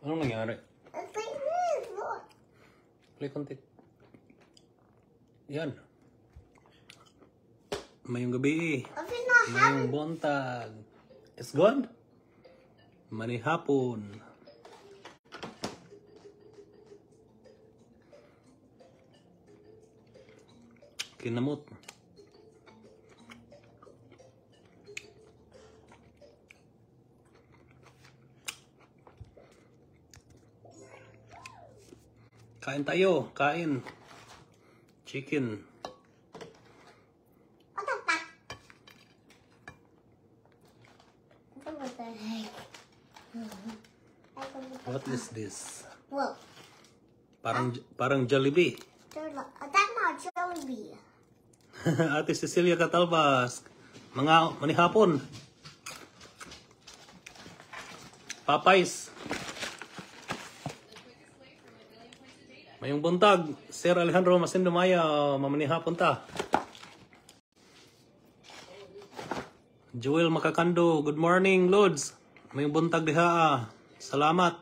Anong nangyari? It's like this, look. Play konti. Yan. Mayong gabi. If it's not Mayong having, buntag. It's good? Manihapon. Kinamot. Kain tayo. Kain. Chicken. what the fuck? What the heck? What is this? Whoa. Parang Jollibee. That's not Jollibee. Ate Cecilia Catalbas. Mga manihapon. Papay's. Mayong buntag, Sir Alejandro Masindo Maya, mamanihapon ta. Joel Makakando, good morning, Lods. Mayong buntag diha. Salamat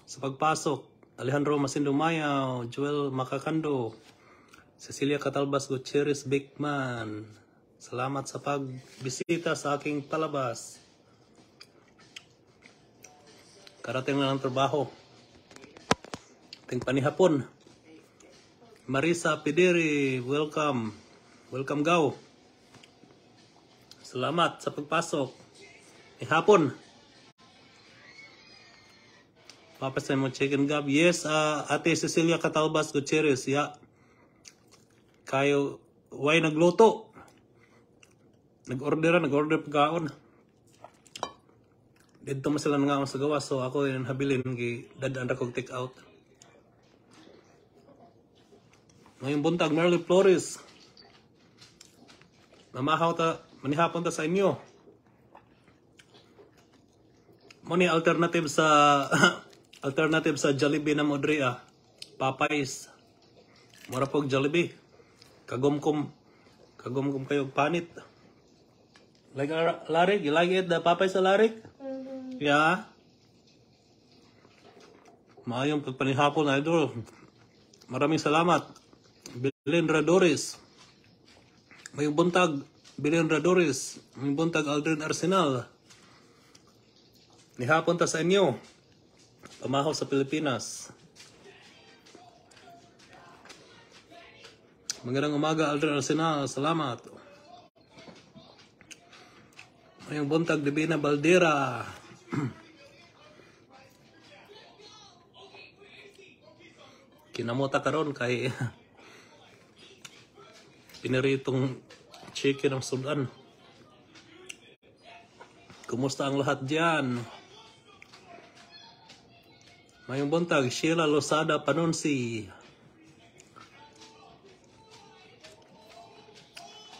sa pagpasok. Alejandro Masindo Maya, Joel Makakando, Cecilia Catalbas Gutierrez Bigman. Salamat sa pagbisita sa aking palabas. Karating na ng trabaho. Ting panihapon. Marisa Pidiri, welcome. Welcome gaw. Salamat sa pagpasok. Ihapon. Papasan mo chicken gab. Yes, Ate Cecilia Catalbas Gutierrez. Yeah. Kayo, why nagluto? Nag-order pagkaon. Dito mo sila nga sa gawa. So ako yung habilin. Dadaan kong take out. Ngayong buntag, Merly Flores. Mamahaw ta, manihapon ta sa inyo. Muni alternative sa Jollibee na Modria. Popeyes. Mura pog Jollibee. Kagumkum kayo panit. Like larik, you like it, the Popeyes sa larik? Yeah. Maayong pagpanihapon, idol. Maraming salamat. Bilin Radores. Mayong buntag, Bilin Radores. Mayong buntag, Aldrin Arsenal. Nihapon ta sa inyo. Pamahaw sa Pilipinas. Magandang umaga, Aldrin Arsenal. Salamat. Mayong buntag, Divina Baldera. Kinamota karon kay piniritong chicken ng Sudan. Kumusta ang lahat dyan? Mayong buntag, Sheila Losada Panunsi.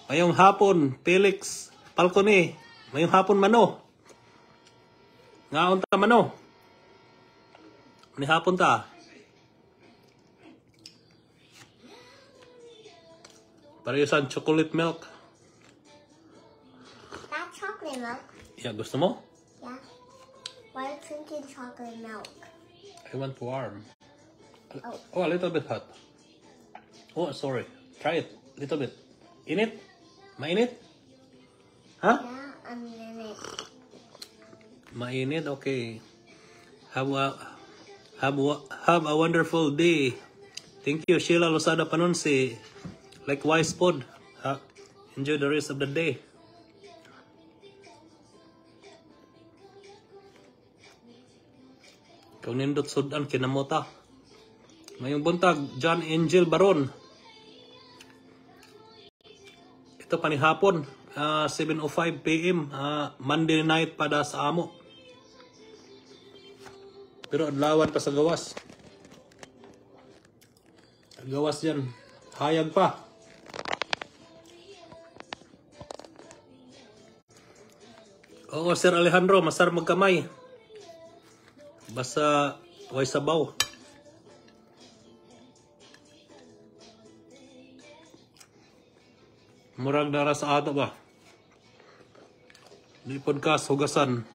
Mayong hapon, Felix Falcone. Mayong hapon, Mano. Ngaon ta, Mano. Ni hapon ta. Parehas chocolate milk. That chocolate milk? Yeah, gusto mo? Yeah. Why are you drinking chocolate milk? I want warm. Oh. A little bit hot. Oh, sorry. Try it. Little bit. Init? Mainit? Huh? Yeah, a minute. Mainit? Okay. Have a wonderful day. Thank you, Sheila Losada Panunsi. Likewise, pod. Enjoy the rest of the day. Kung nindot Sudan, kinamota. Mayong buntag, John Angel Baron. Ito panihapon, 7:05 p.m. Monday night pada sa amo. Pero adlawan pa sa gawas. Gawas dyan. Hayag pa. Oo, Sir Alejandro, masar magkamay. Basta way sabaw. Murag dara sa ato ba? Di podcast hugasan.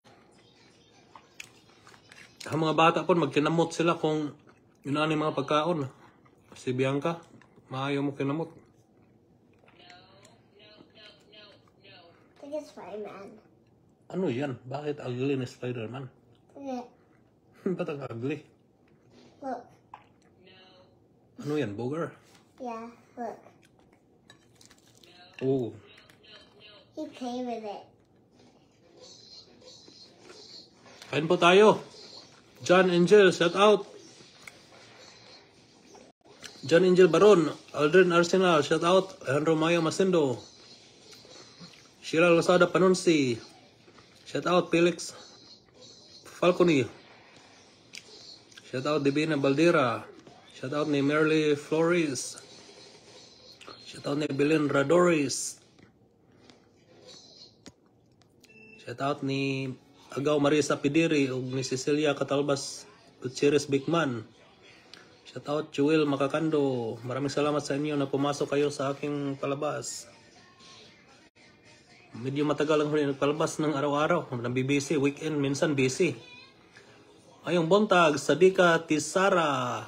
ang mga bata po, magkinamot sila kung yun ang mga pagkaon. Si Bianca, maayaw mo kinamot. I think it's Spider-Man. Ano yan? Bakit ugly ni Spider-Man? Look. Ba't ang ugly? Look. Ano yan? Booger? Yeah, look. Oo. He played with it. Kain po tayo. John Angel, shout out. John Angel Baron, Aldrin Arsenal, shout out. Alejandro Mayo Masindo. Sheila Lozada Panunsi, shout out. Felix Falconi, shout out. Divina Baldera, shout out ni Merly Flores, shout out ni Belen Radoris, shout out ni Agaw Marisa Pidiri ug ni Cecilia Catalbas Gutierrez Bigman. Shout out Joel Makakando. Maraming salamat sa inyo na pumasok kayo sa aking palabas. Medyo matagal lang huli nagpalabas ng araw-araw. Nabibisi, weekend, minsan busy. Ayong buntag, Sadika Tisara.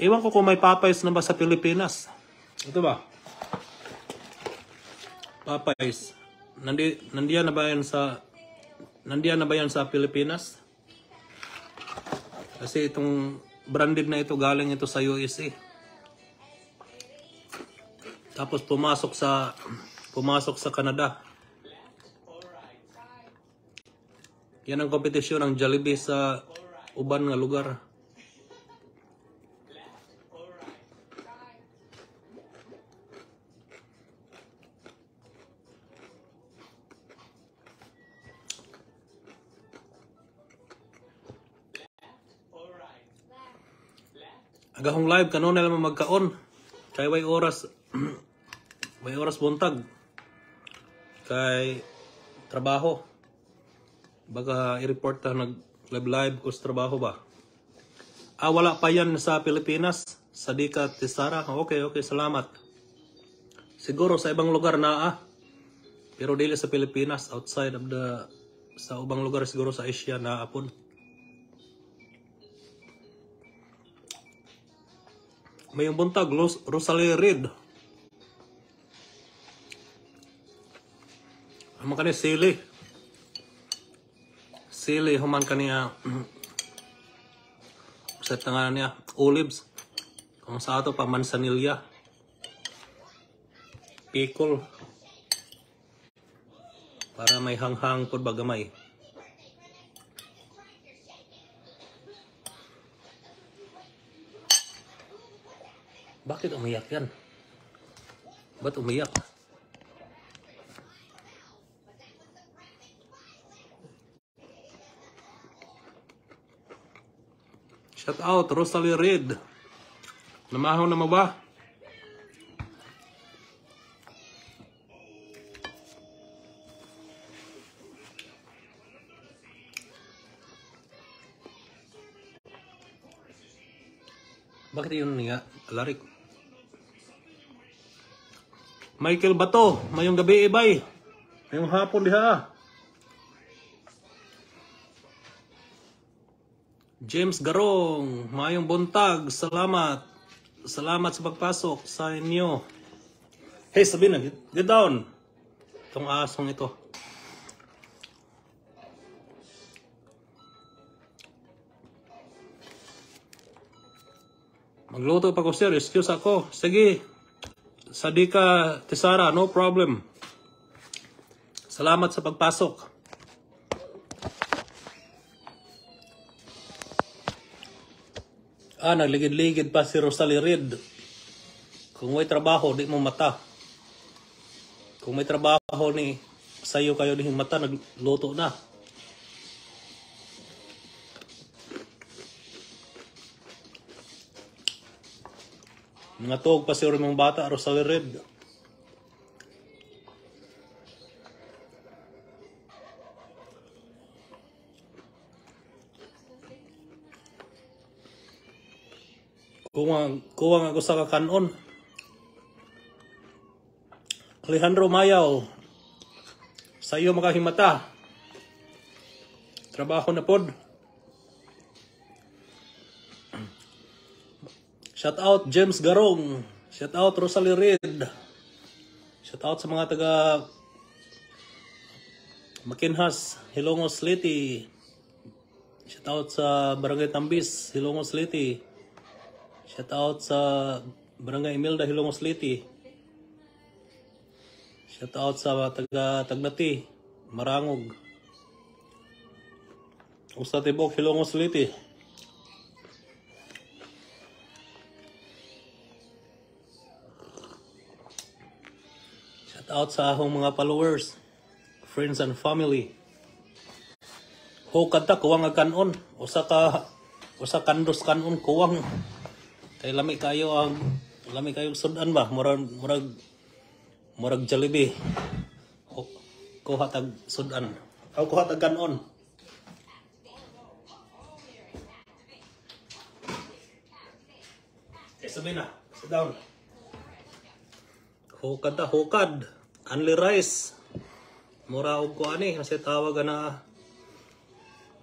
Ewan ko kung may Popeyes na ba sa Pilipinas. Ito ba? Popeyes. Nandiyan na ba yan sa Pilipinas? Kasi itong branded na ito galing ito sa USA. Tapos pumasok sa Canada. Yan ang kompetisyon ng Jollibee sa uban nga lugar. Agahong live kanon na lang magkaon. Kay way oras buntag. Kay trabaho. Baga i-report ta nag live ko sa trabaho ba. Wala pa yan sa Pilipinas. Sadika Tisara. Okay, salamat. Siguro sa ibang lugar na pero dili sa Pilipinas, outside of sa ubang lugar siguro sa Asia na apon. Mayong buntag, Rosalie Reed. Human ka niya, Sili, human ka niya, set na nga niya, olives. Kung sa ato pa, mansanilya. Pickle. Para may hanghang pod bagamay. Bakit umiyak yan? Ba't umiyak? Shout out, Rosalie Reed. Namahaw na mo ba? Bakit yun nga? Alarik. Michael Bato, mayong gabi ibay. Mayong hapon diha. James Garong, mayong buntag. Salamat. Salamat sa pagpasok sa inyo. Hey, Sabina, get down. Itong asong ito. Magluto pa ko, sir. Excuse ako. Sige. Sadika Tisara, no problem. Salamat sa pagpasok. Nagligid-ligid pa si Rosalie Reed. Kung may trabaho, di mo mata. Kung may trabaho ni sayo kayo dihing mata, nagluto na. Mga tuog pa si mong bata, Rosalie Reed. Kuwang ako sa kakanon. Alejandro Mayaw, sa iyo makahimata. trabaho na pod. Shout out James Garong. Shout out Rosalie Reed. Shout out sa mga taga Makinhas, Hilongos Leyte. Shout out sa Barangay Tambis, Hilongos Leyte. Shout out sa Barangay Imelda, Hilongos Leyte. Shout out sa taga Tagnati, Marangog. Usa Tibok, Hilongos Leyte. Shout out sa akong mga followers, friends and family. Hukad ta kuwang kanon, usa kandos kanon kuwang. Kay lami kayo sudan ba, murag Jollibee. Kuha tag sudan. Kuha tag kanon. Sabi na, sit down. Hukad. Only rice. Mura og ko ani kasi tawag na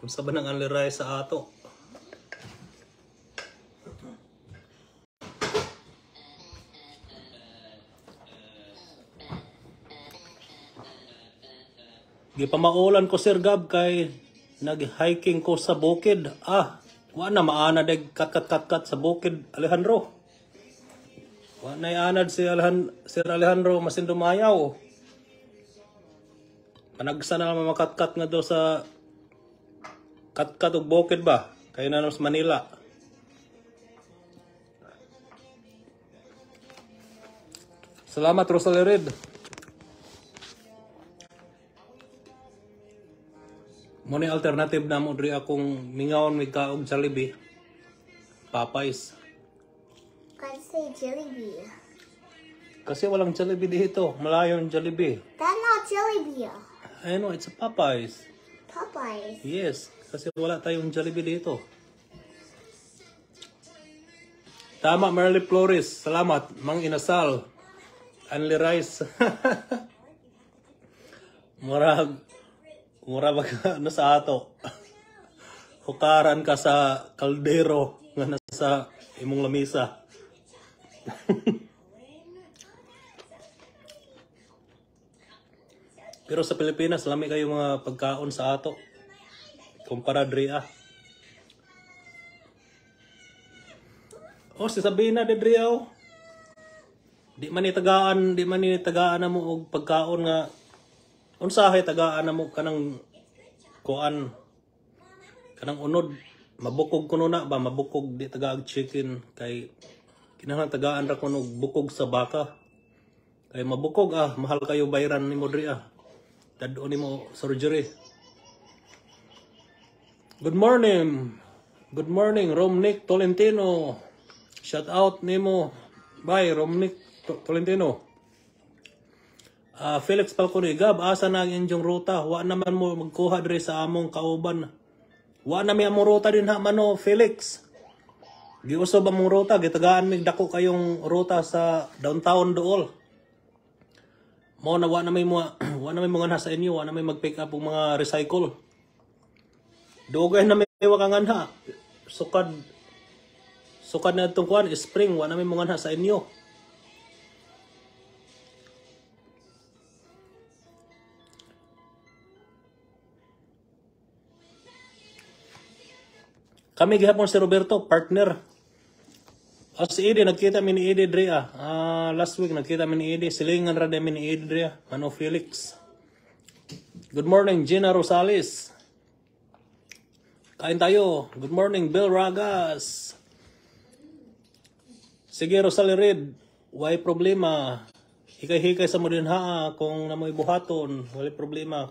kung saba ng only rice sa ato. Gipamaulan ko Sir Gab kay nag-hiking ko sa bukid. Wa na maana dag kat sa bukid Alejandro. Wa na anad si Sir Alejandro masindumayaw. Panagsa na mamakatkat nga do sa katkat og bukid ba? Kay na sa Manila. Salamat Rosalie Reed. Muna alternative na mo diri akong mingawon may kaog Jollibee. Popeyes. Can't say Jollibee. Kasi walang Jollibee dito. Malayo ang Jollibee. That's not Jollibee. I know, it's a Popeyes. Popeyes. Yes, kasi wala tayong Jollibee dito. Tama, Merly Flores. Salamat. Mang Inasal. Only rice. Mura ba ka sa ato? Hukaran ka sa kaldero nga nasa imong lamisa. Pero sa Pilipinas, lami kayo mga pagkaon sa ato. Kumpara diri si Sabina de Driao. Di man ni tagaan na mo og pagkaon nga unsahay tagaan na mo kanang kuan kanang unod mabukog kuno na ba mabukog di tagaag chicken kay kinahanglan tagaan ra kuno bukog sa baka kay mabukog mahal kayo bayran nimo diri dadon nimo surgery. Good morning Romnick Tolentino. Shout out nimo bye Romnick Tolentino. Felix Falcone, Gab, asa na ang inyong ruta? Wa naman mo magkuha diri sa among kauban. Wa na mi among ruta din ha mano, Felix. Giuso ba mong ruta? Gitagaan mig dako kayong ruta sa downtown dool. Mo na wa na may mga nasa inyo, wa na may mag-pick up og mga recycle. Dugay na may wakangan ha. Sukad na itong kuan, spring, wa na may mga nasa inyo. Kami gihapon si Roberto, partner. Si Edi, nagkita mi ni Edi dre last week nagkita mi ni Edi. Silingan ra mi ni Edi dre Mano Felix. Good morning, Gina Rosales. Kain tayo. Good morning, Bill Ragas. Sige, Rosalie Reed. Why problema? Hikay-hikay sa mo din kung namoy buhaton. Wala problema.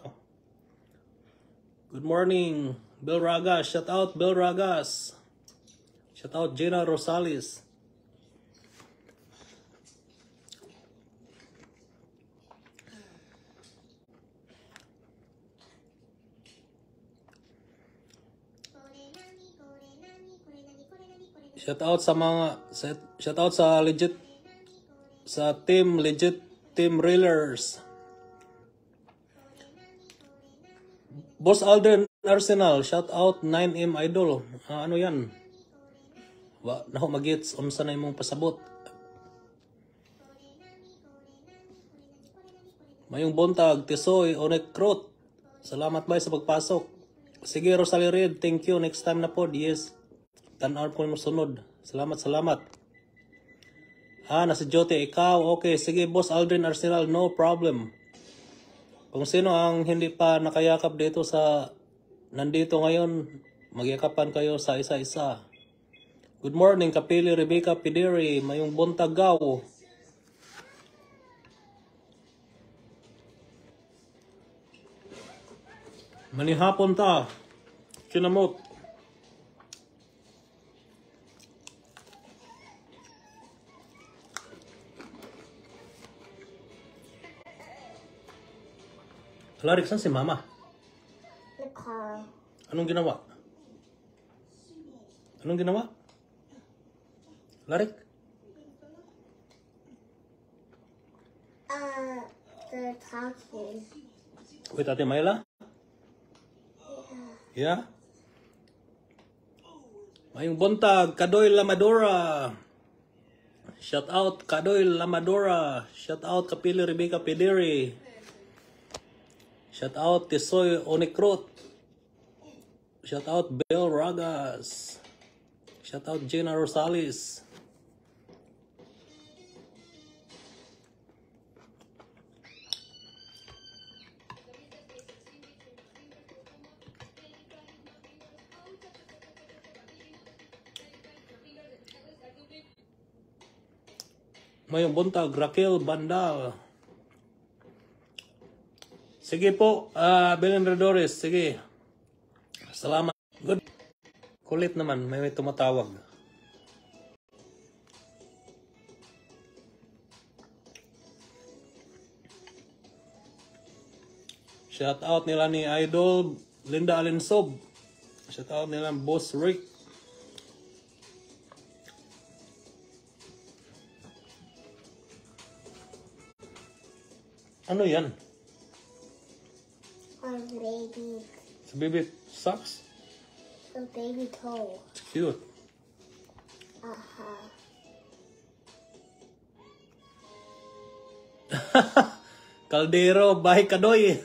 Good morning, Bill Ragas. Shout out Bill Ragas. Shout out Gina Rosales. Shout out sa team Railers. Boss Alden, Arsenal, shout out 9M Idol. Ano yan? Naho magits unsa na imong pasabot. Mayong buntag, Tisoy, Onekrot. Salamat ba sa pagpasok. Sige, Rosalie Red, thank you. Next time na pod, yes. Tan-aw po mo sunod. Salamat, salamat. Nasa Jote, ikaw. Okay, sige, Boss Aldrin Arsenal, no problem. Kung sino ang hindi pa nakayakap dito nandito ngayon, magyakapan kayo sa isa-isa. Good morning, Kapili, Rebecca, Pidiri, mayong buntag gaw. Manihapon ta. Kinamot. Larik, saan si Mama? The car. Anong ginawa? Anong ginawa? Larik? They're talking. Wait, Ate Mayla? Yeah? Mayong buntag, Kadoy Lamadora. Shout out, Kadoy Lamadora. Shout out, Kapili, Rebecca, Pediri. Shout out, Tisoy, Onekrot. Shout out, Bel Ragas. Shout out, Gina Rosales. Mayong buntag, Raquel Bandal. Sige po, Belenredores, sige. Salamat. Good. Kulit naman, may tumatawag. Shout out nila ni Idol Linda Alensob. Shout out nila Boss Rick. Ano yan? Or baby. It's a baby socks? A baby toe. It's cute. Kaldero, bahay kadoy.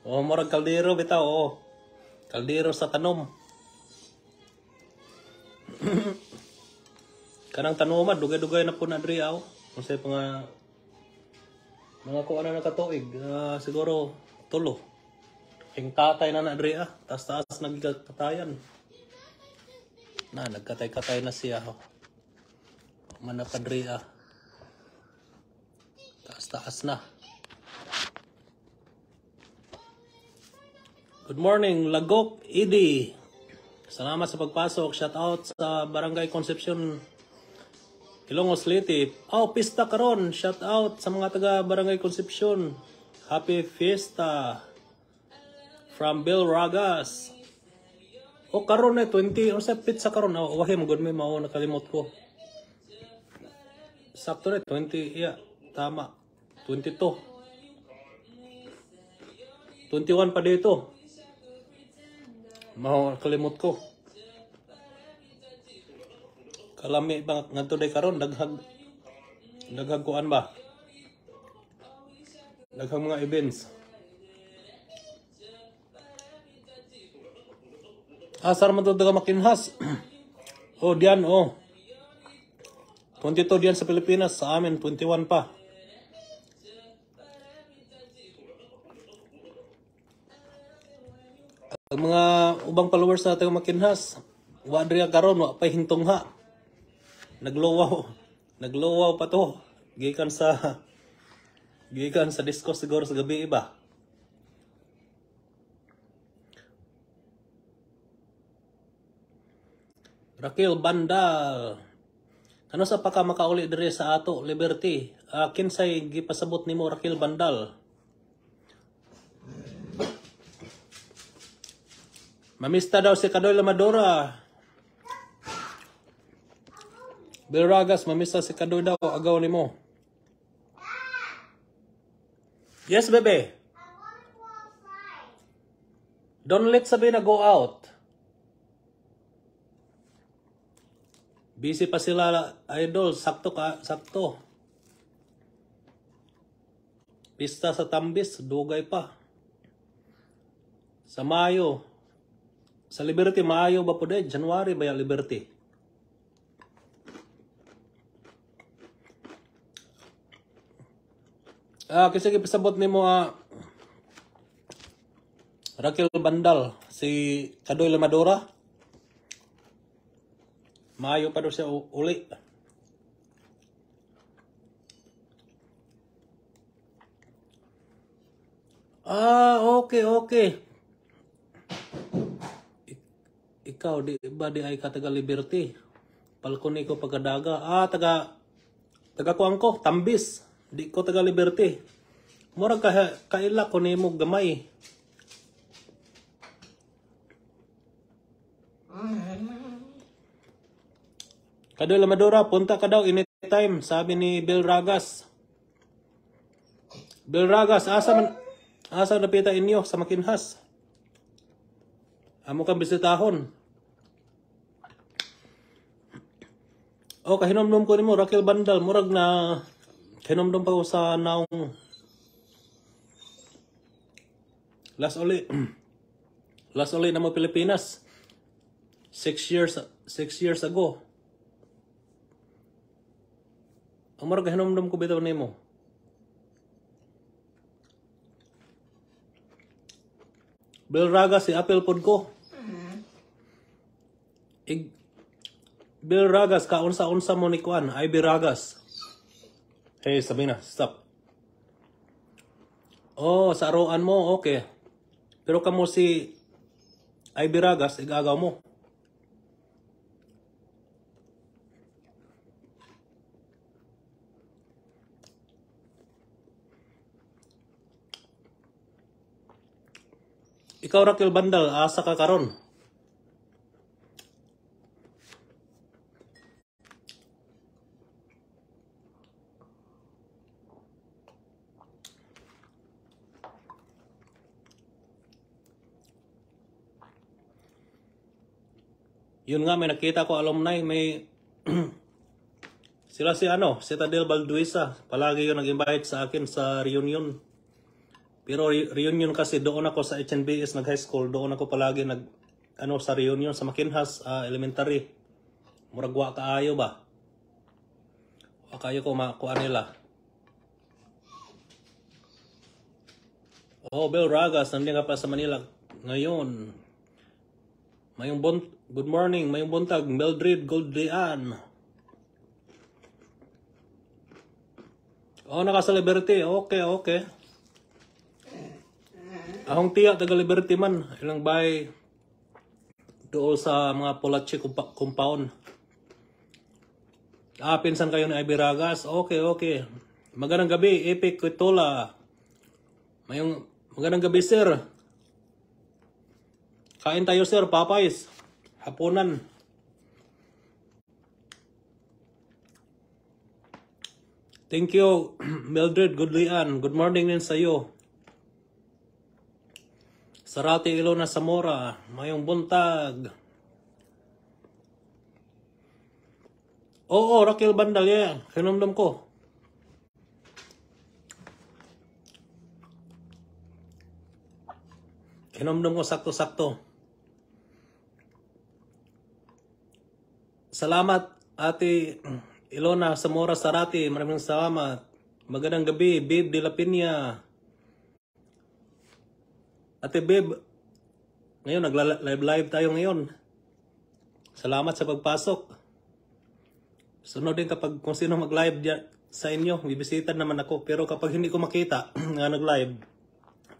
Oh, murag kaldero bitaw, oh. Kaldero sa tanom. Kanang tanuman, dugay-dugay na po na diri aw. Kung sa mga kuha na nakatuig, siguro tulo. King tatay na diri taas nagkatayan. Nagkatay-katay na siya. Manapadri taas na. Good morning, Lagok Idi. Salamat sa pagpasok. Shout out sa Barangay Concepcion, Ilongos Leyte. Pista karon. Shout out sa mga taga Barangay Concepcion. Happy Fiesta from Bill Ragas. Karon na 20 sa pizza karon. Wahi mo gud may mao nakalimot ko. Sakto na 20, yeah, tama. 22. 21 pa dito. Mao kalimot ko. Kalami ba ngadto day karon daghag kuan ba? Daghang mga events. Asar man to daga makinhas. Diyan 22 diyan sa Pilipinas, sa amin 21 pa. Ang mga ubang followers sa taga makinhas, wa diri karon wa pa hintungha. Naglowaw pa to. Gikan sa disco siguro sa gabi iba. Raquel Bandal. Ano sa paka makauli diri sa ato Liberty? Kinsay gipasabot nimo Raquel Bandal? Mamista daw si Kadoy Lamadora. Bilragas, mamista si Kadoy daw, agaw nimo. Yes, bebe. Don't let sabi na go out. Busy pa sila, idol. Sakto ka, sakto. Pista sa Tambis, dugay pa. Sa Mayo. Sa Liberty, Mayo ba po din? January ba yung Liberty? Kasi pasabot ni mo Raquel Bandal, si Kadoy Lamadora. Mayo pa daw siya uli. Okay. Ikaw, di ba di ay ka taga Liberty? Palkoni ko pagkadaga. Taga kuang ko, Tambis. Di ko taga Liberty. Murag kaila ko ni mo gamay. Kadoy Lamadora, punta ka daw anytime, sabi ni Bill Ragas. Bill Ragas, asa napita inyo sa Makinhas? Amo kang bisitahon. Kahinomdom ko nimo Raquel Bandal, murag na kahinomdom pa ko sa naong last uli na mo Pilipinas. 6 years ago. Ang murag kahinomdom ko bitaw nimo. Bill Ragas, si Apple pod ko. Bill Ragas, kaunsa-unsa mo ni Kuan, Ivy Ragas. Hey, Sabina, stop. Sa aroan mo, okay. Pero kamo si Ivy Ragas, igagaw mo. Ikaw Raquel Bandal, asa ka karon? Yun nga, may nakita ko alumni, may sila si Tadel Balduisa, palagi yung nag-invite sa akin sa reunion. Pero reunion kasi doon ako sa HNBS nag-high school, doon ako palagi sa reunion sa Makinhas Elementary. Muragwa kaayo ba? Wa kayo ko makuha nila. Bill Ragas, nandiyan ka pa sa Manila ngayon. Good morning, mayong buntag, Mildred Goldian. Naka sa Liberty, okay. Ahong tiya, taga Liberty man. Ilang bay doon sa mga Polachi compound. Pinsan kayo ni Ivy Ragas. Okay. Magandang gabi, Epic Quitola. Magandang gabi, sir. Kain tayo, sir, Popeyes. Hapunan. Thank you, Mildred Goodlian. Good morning din sa iyo. Sarati Ilona Zamora, mayong buntag. Raquel Bandal, yeah. Kinumdum ko. Sakto-sakto. Salamat, Ate Ilona Zamora Sarati. Maraming salamat. Magandang gabi, Babe de la Piña. Ate Babe, ngayon nag-live tayo ngayon. Salamat sa pagpasok. Sunod din kapag kung sino mag-live sa inyo, bibisitan naman ako. Pero kapag hindi ko makita nga nag-live,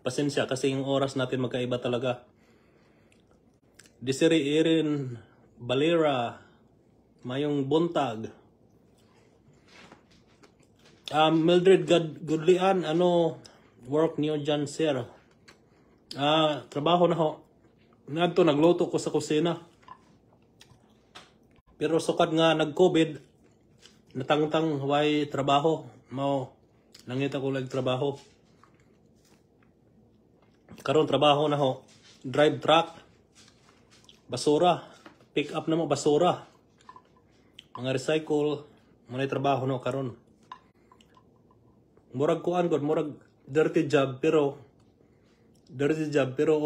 pasensya kasi yung oras natin magkaiba talaga. Desiree Erin Balera, mayong buntag. Mildred Goodlian, work niyo dyan, sir? Trabaho na ho. Nagluto ko sa kusina. Pero sukad nga nag-COVID, natangtang way trabaho. Nangita ko lang trabaho. Karon trabaho na ho. drive truck, basura, pick up na mo basura, mga recycle, mga trabaho no karon. Murag kuan god, murag dirty job pero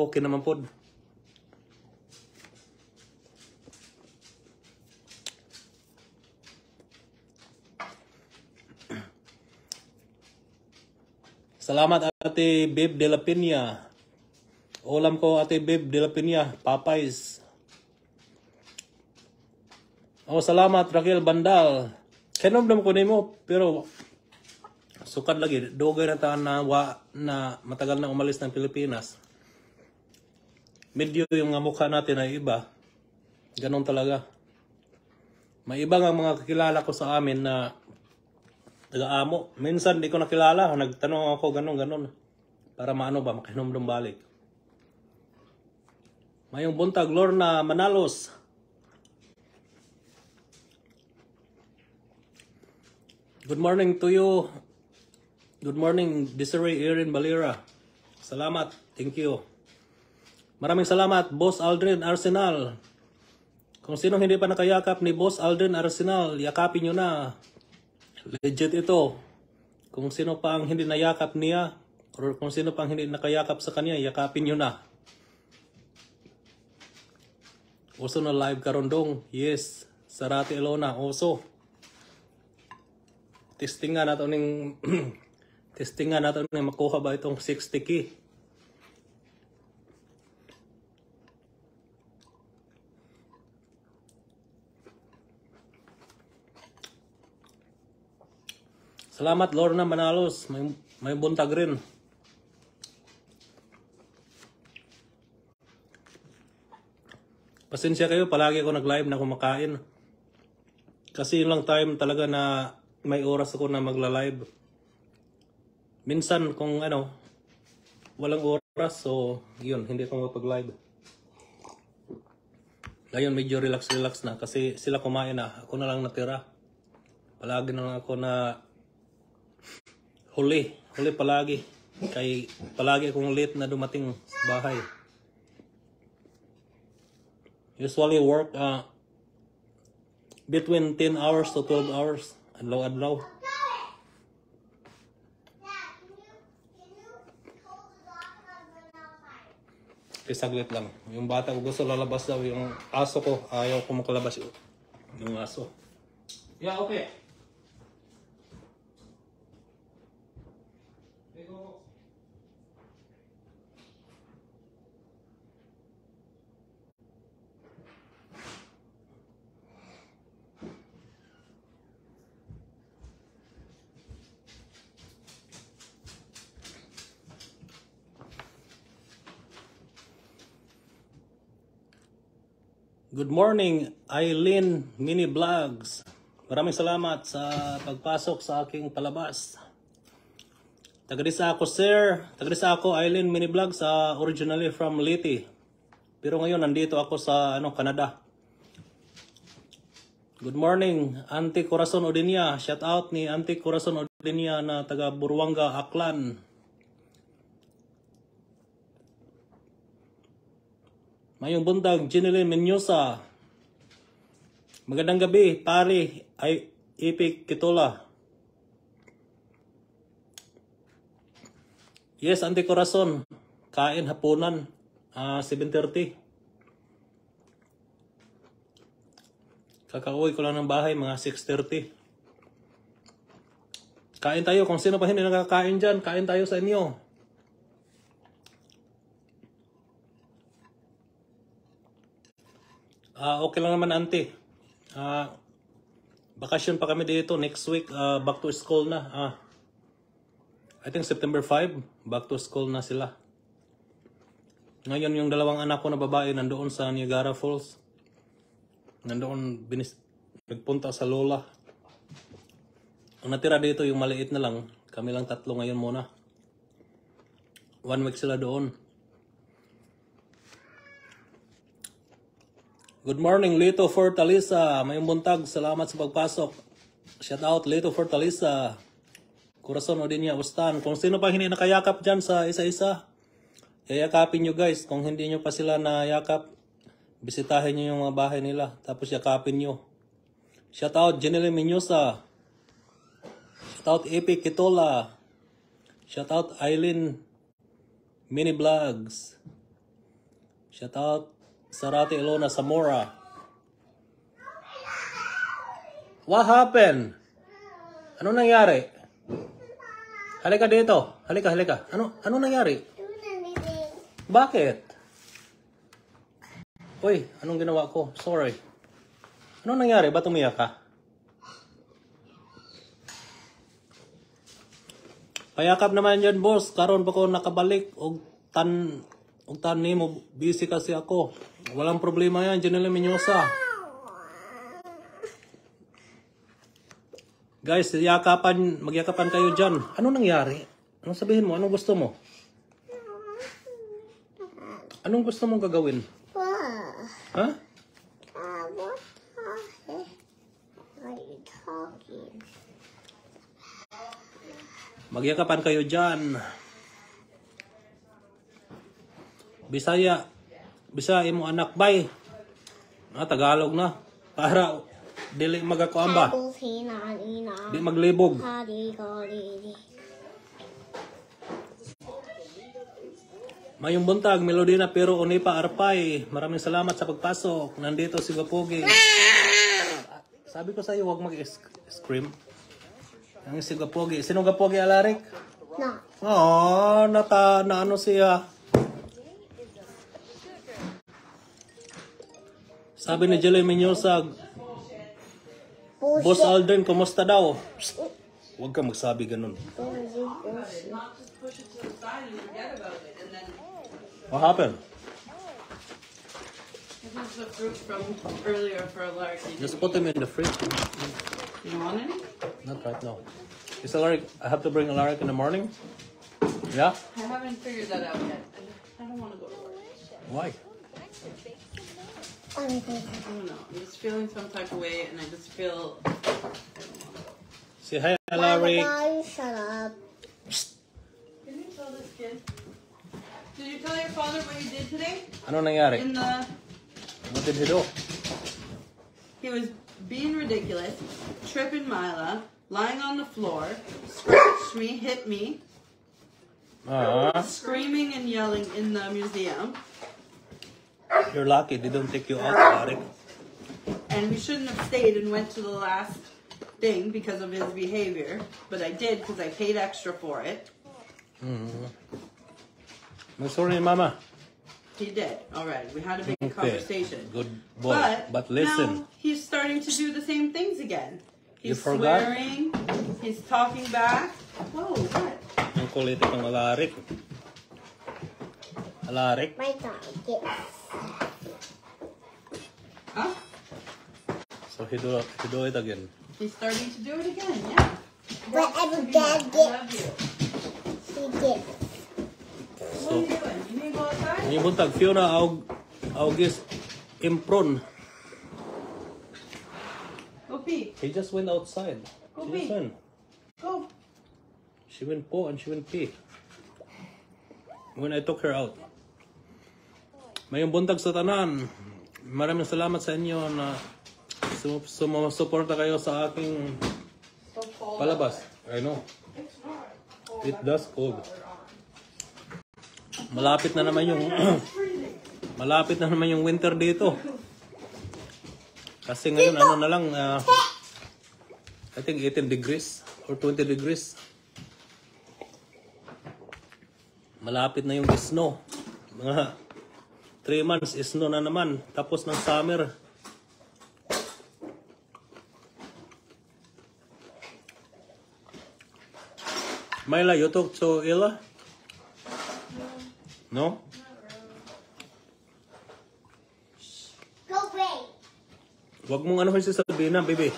okay naman pod. Salamat Ate Babe de la Piña. Ulam ko Ate Babe de la Piña, Popeyes. Oh, salamat Raquel Bandal. Kinomdom ko nimo pero sukad lagi. Dugay na taan na matagal na umalis ng Pilipinas. Medyo yung mukha natin ay iba. Ganon talaga. May iba nga mga kakilala ko sa amin na taga-amo. Minsan di ko nakilala. Nagtanong ako ganon. Para maano ba, makinomdom balik. Mayong buntag, Lorna Manalos. Good morning to you. Good morning, Desiree Erin Balira. Salamat. Thank you. Maraming salamat, Boss Aldrin Arsenal. Kung sino hindi pa nakayakap ni Boss Aldrin Arsenal, yakapin nyo na. Legit ito. Kung sino pa ang hindi nayakap niya, or kung sino pa ang hindi nakayakap sa kanya, yakapin nyo na. Oso na live karondong. Yes. Sarati Elona. Oso. Testingan natin ng testingan natin ng makuha ba itong 60 key. Salamat Lorna Manalos. May buntag rin. Pasensya kayo, palagi ako nag-live na kumakain. Kasi yun lang time talaga na may oras ako na magla-live. Minsan kung walang oras, so yun, hindi ako mapag-live. Ngayon medyo relax na kasi sila kumain na. Ako na lang natira. Palagi na lang ako na huli palagi. Kay palagi akong late na dumating sa bahay. Usually work between 10 hours to 12 hours. Adlaw-adlaw. Saglit lang. Yung bata ko gusto lalabas daw. Yung aso ko, ayaw ko makalabas yung aso. Yeah, okay. Good morning, Eileen Mini Vlogs. Maraming salamat sa pagpasok sa aking palabas. Taga-disa ako, sir. Taga-disa ako, Eileen Mini Vlogs, originally from Leyte. Pero ngayon, nandito ako sa Canada. Good morning, Auntie Corazon Odinia. Shout out ni Auntie Corazon Odinia na taga Buruanga, Aklan. Mayong buntag, Ginilyn Menyosa. Magandang gabi, pare. Ay, Ipik Kitola. Yes, Auntie Corazon. Kain hapunan. 7:30. Kakauwi ko lang ng bahay, mga 6:30. Kain tayo. Kung sino pa hindi nakakain dyan, kain tayo sa inyo. Okay lang naman, Auntie. Bakasyon pa kami dito. Next week, back to school na. I think September 5, back to school na sila. Ngayon, yung dalawang anak ko na babae nandoon sa Niagara Falls. Nandoon, nagpunta sa lola. Ang natira dito, yung maliit na lang. Kami lang tatlo ngayon muna. 1 week sila doon. Good morning, Lito Fortaleza. Mayong buntag, salamat sa pagpasok. Shout out, Lito Fortaleza. Corazon Odinia Ustan. Kung sino pa hindi nakayakap dyan sa isa-isa, Yakapin nyo guys. Kung hindi nyo pa sila nayakap, bisitahin nyo yung mga bahay nila. Tapos yakapin nyo. Shout out Janelle Menyosa. Shout out Epic Kitola. Shout out Eileen Mini Vlogs. Shout out Sarate Ilona Zamora. What happened? Ano nangyari? Halika dito. Halika. Ano nangyari? Bakit? Uy, anong ginawa ko? Sorry. Ano nangyari? Ba't umiyak ka? Payakap naman yan, boss. Karon pa ko nakabalik. Og tan mo. Busy kasi ako. Walang problema yan. Janelle Menyosa. Guys, magyakapan kayo dyan. Ano nangyari? Anong sabihin mo? Anong gusto mo? Anong gusto mong gagawin? Ha? What are you talking? Magyakapan kayo dyan. Bisaya mo anak, bay. Tagalog na. Para dili magakuamba. Di maglibog. Mayong buntag, Melodina pero Unipa Arpay. Maraming salamat sa pagpasok. Nandito si Gapogi. Sabi ko sa iyo, huwag mag-scream. Ang si Gapogi. Sino Gapogi, Alarik? No. Oo, na ano siya. Sabi ni Jelly Menyosa, Boss Alden, kumusta daw? Psst, huwag ka magsabi ganun. What happened? This is the fruit from earlier for Alaric. Just put them in the fridge. You want any? Not right now. Is Alaric, I have to bring Alaric in the morning? Yeah? I haven't figured that out yet. I don't want to go to work. Why? I don't know. I'm just feeling some type of way, and I just feel. I don't want to go. Say hi, Alaric. Shut up. Can you tell this kid? Did you tell your father what you did today? Ano nangyari? In the. What did he do? He was being ridiculous, tripping Mila, lying on the floor, scratched me, hit me, screaming and yelling in the museum. You're lucky they don't take you out, Alaric. And we shouldn't have stayed and went to the last thing because of his behavior. But I did because I paid extra for it. I'm sorry, Mama. He did already. We had a big Okay. conversation. Good boy. But listen. Now he's starting to do the same things again. You He's forgot? swearing. He's talking back. Whoa, what? Ang kulit ng Alaric. Alaric? My dog gets. Huh? So he do it again. He's starting to do it again, yeah. Whatever I dad love gets, you. he gets. What are you doing? You need to go outside? Yung buntag, Fiona, August, Impron. Go pee. He just went outside. Go She pee. just went. Go. She went po and she went pee. When I took her out. Mayong buntag sa tanan. Maraming salamat sa inyo na sumusuporta kayo sa aking So cold. palabas. I know. It does cold. Malapit na naman yung malapit na naman yung winter dito. Kasi ngayon ano na lang I think 18 degrees or 20 degrees. Malapit na yung snow. Mga 3 months snow na naman. Tapos ng summer. Myla, you talk to Ella? No? Go play. Wag mong ano kasi sabihin na, baby.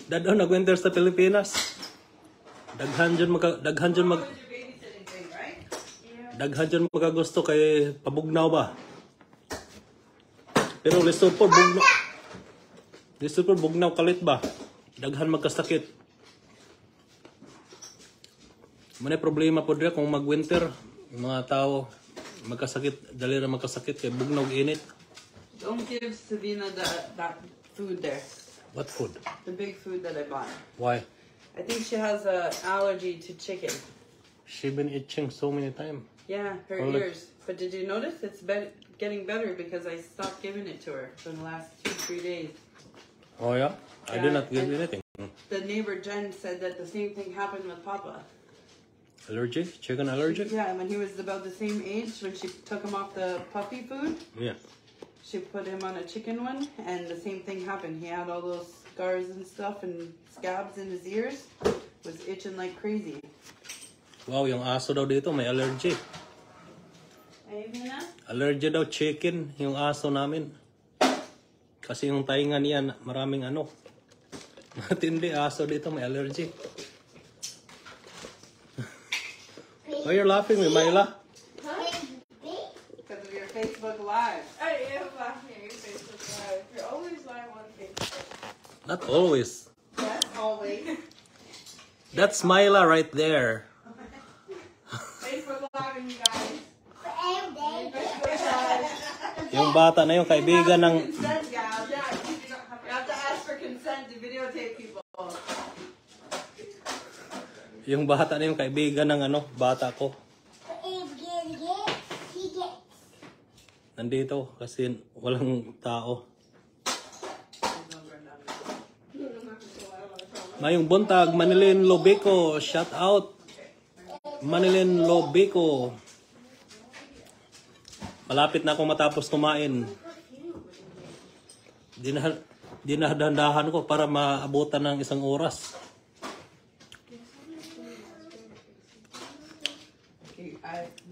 Dado nag-winter sa Pilipinas. Daghan dyan How was your babysitting thing, right? magagusto kay pabugnaw ba. Pero lisod po bugnaw kalit ba. Daghan magkasakit. May problema po dira kung mag-winter, mga tao magkasakit, dali na magkasakit kay bugnaw init. Don't give Savina that food there. What food? The big food that I bought. Why? I think she has an allergy to chicken. She been itching so many times. Yeah, her Oh, look. ears. But did you notice it's getting better because I stopped giving it to her for the last 2-3 days. Oh yeah? I did Yeah, not give and- anything. The neighbor Jen said that the same thing happened with Papa. Allergic? Chicken allergic? Yeah, when he was about the same age, when she took him off the puppy food, Yeah. she put him on a chicken one, and the same thing happened. He had all those scars and stuff and scabs in his ears, was itching like crazy. Wow, yung aso daw dito may allergy. Ayun na? Allergy daw chicken, yung aso namin. Kasi yung tainga niya, maraming ano. Matindi, aso dito may allergy. Why you're laughing, Myla? Because of your Facebook Live. I am laughing at your Facebook Live. You're always live on Facebook. Not always. Yes, always. That's Myla right there. Facebook Live, you guys. Yung bata na yung kaibigan ng... Consent, gal. Yeah, you have to ask for consent to videotape people. Yung bata na yung kaibigan ng ano, bata ko. Nandito kasi walang tao. Mayong buntag, Manilin Lobico, shout out. Manilin Lobico. Malapit na akong matapos kumain. Dinahandahan ko para maabutan ng 1 oras.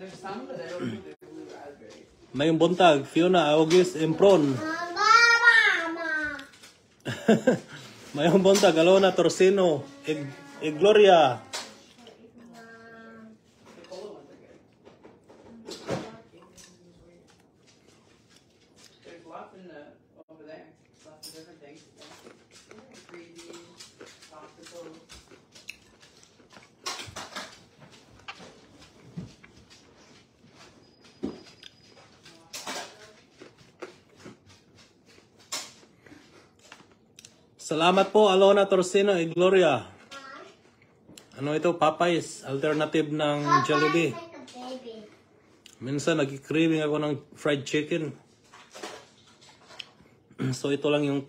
There's some, but I don't think they're blue raspberry. Mayong buntag, Fiona, August, Empron. Mayong buntag, Alona, Torsino, Gloria. The cola ones are good. There's lots in the over there. Lots of different things. Freebies, popsicles. Salamat po, Alona, Torsino, Gloria. Ano ito? Popeyes, alternative ng Jollibee. Minsan nag-craving ako ng fried chicken. So ito lang yung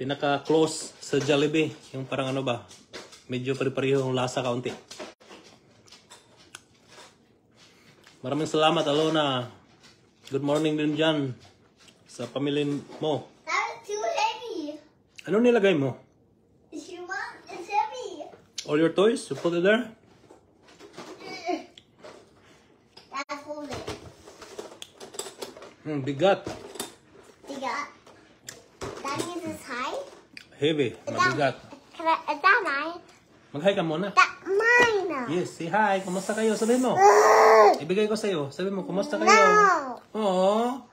pinaka-close sa Jollibee. Yung parang ano ba? Medyo pare-pareho yung lasa kaunti. Maraming salamat, Alona. Good morning din dyan sa pamilya mo. That's too heavy. Ano nilagay mo? It's heavy. All your toys? You put it there? That's hold it. Bigat. You got. That means it's high. Heavy. Mabigat. Is that mine? Mag-hi ka muna. That mine. Yes, say hi. Kumusta kayo? Sabihin mo. Ibigay ko sa'yo. Sabihin mo, kumusta kayo? No. Oo.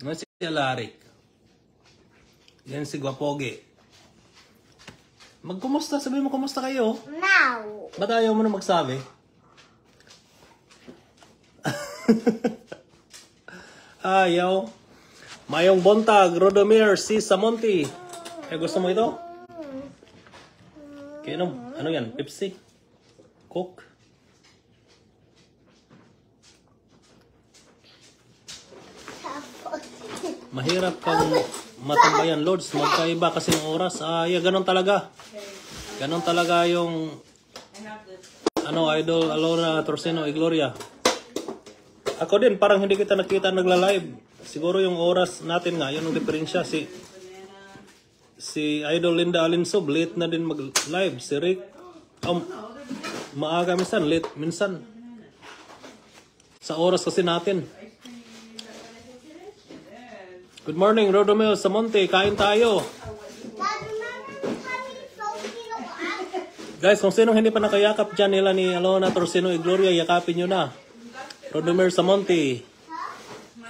Ano si Alarik? Yan si Gwapogi. Magkumusta? Sabihin mo, kumusta kayo? No. Ba't ayaw mo na magsabi? Ayaw. Mayong Bontag, Rodomir, si Samonti. Gusto mo ito? Kainom? Ano yan? Pepsi? Coke? Mahirap kang matambayan, Lords. Magkaiba kasi ng oras. Ganun talaga. Ganun talaga yung ano, Idol, Alona, Torsino, Gloria. Ako din, parang hindi kita nakita nagla-live. Siguro yung oras natin nga, yun ang diferensya. Si Idol Linda Alinsob, late na din mag-live. Si Rick, maaga minsan, late minsan. Sa oras kasi natin. Good morning, Rodomel sa Monte. Kain tayo. Dad, remember having Filipino accent? Guys, kung sinong hindi pa nakayakap dyan nila ni Alona Torsino y Gloria, yakapin nyo na. Rodomel sa Monte.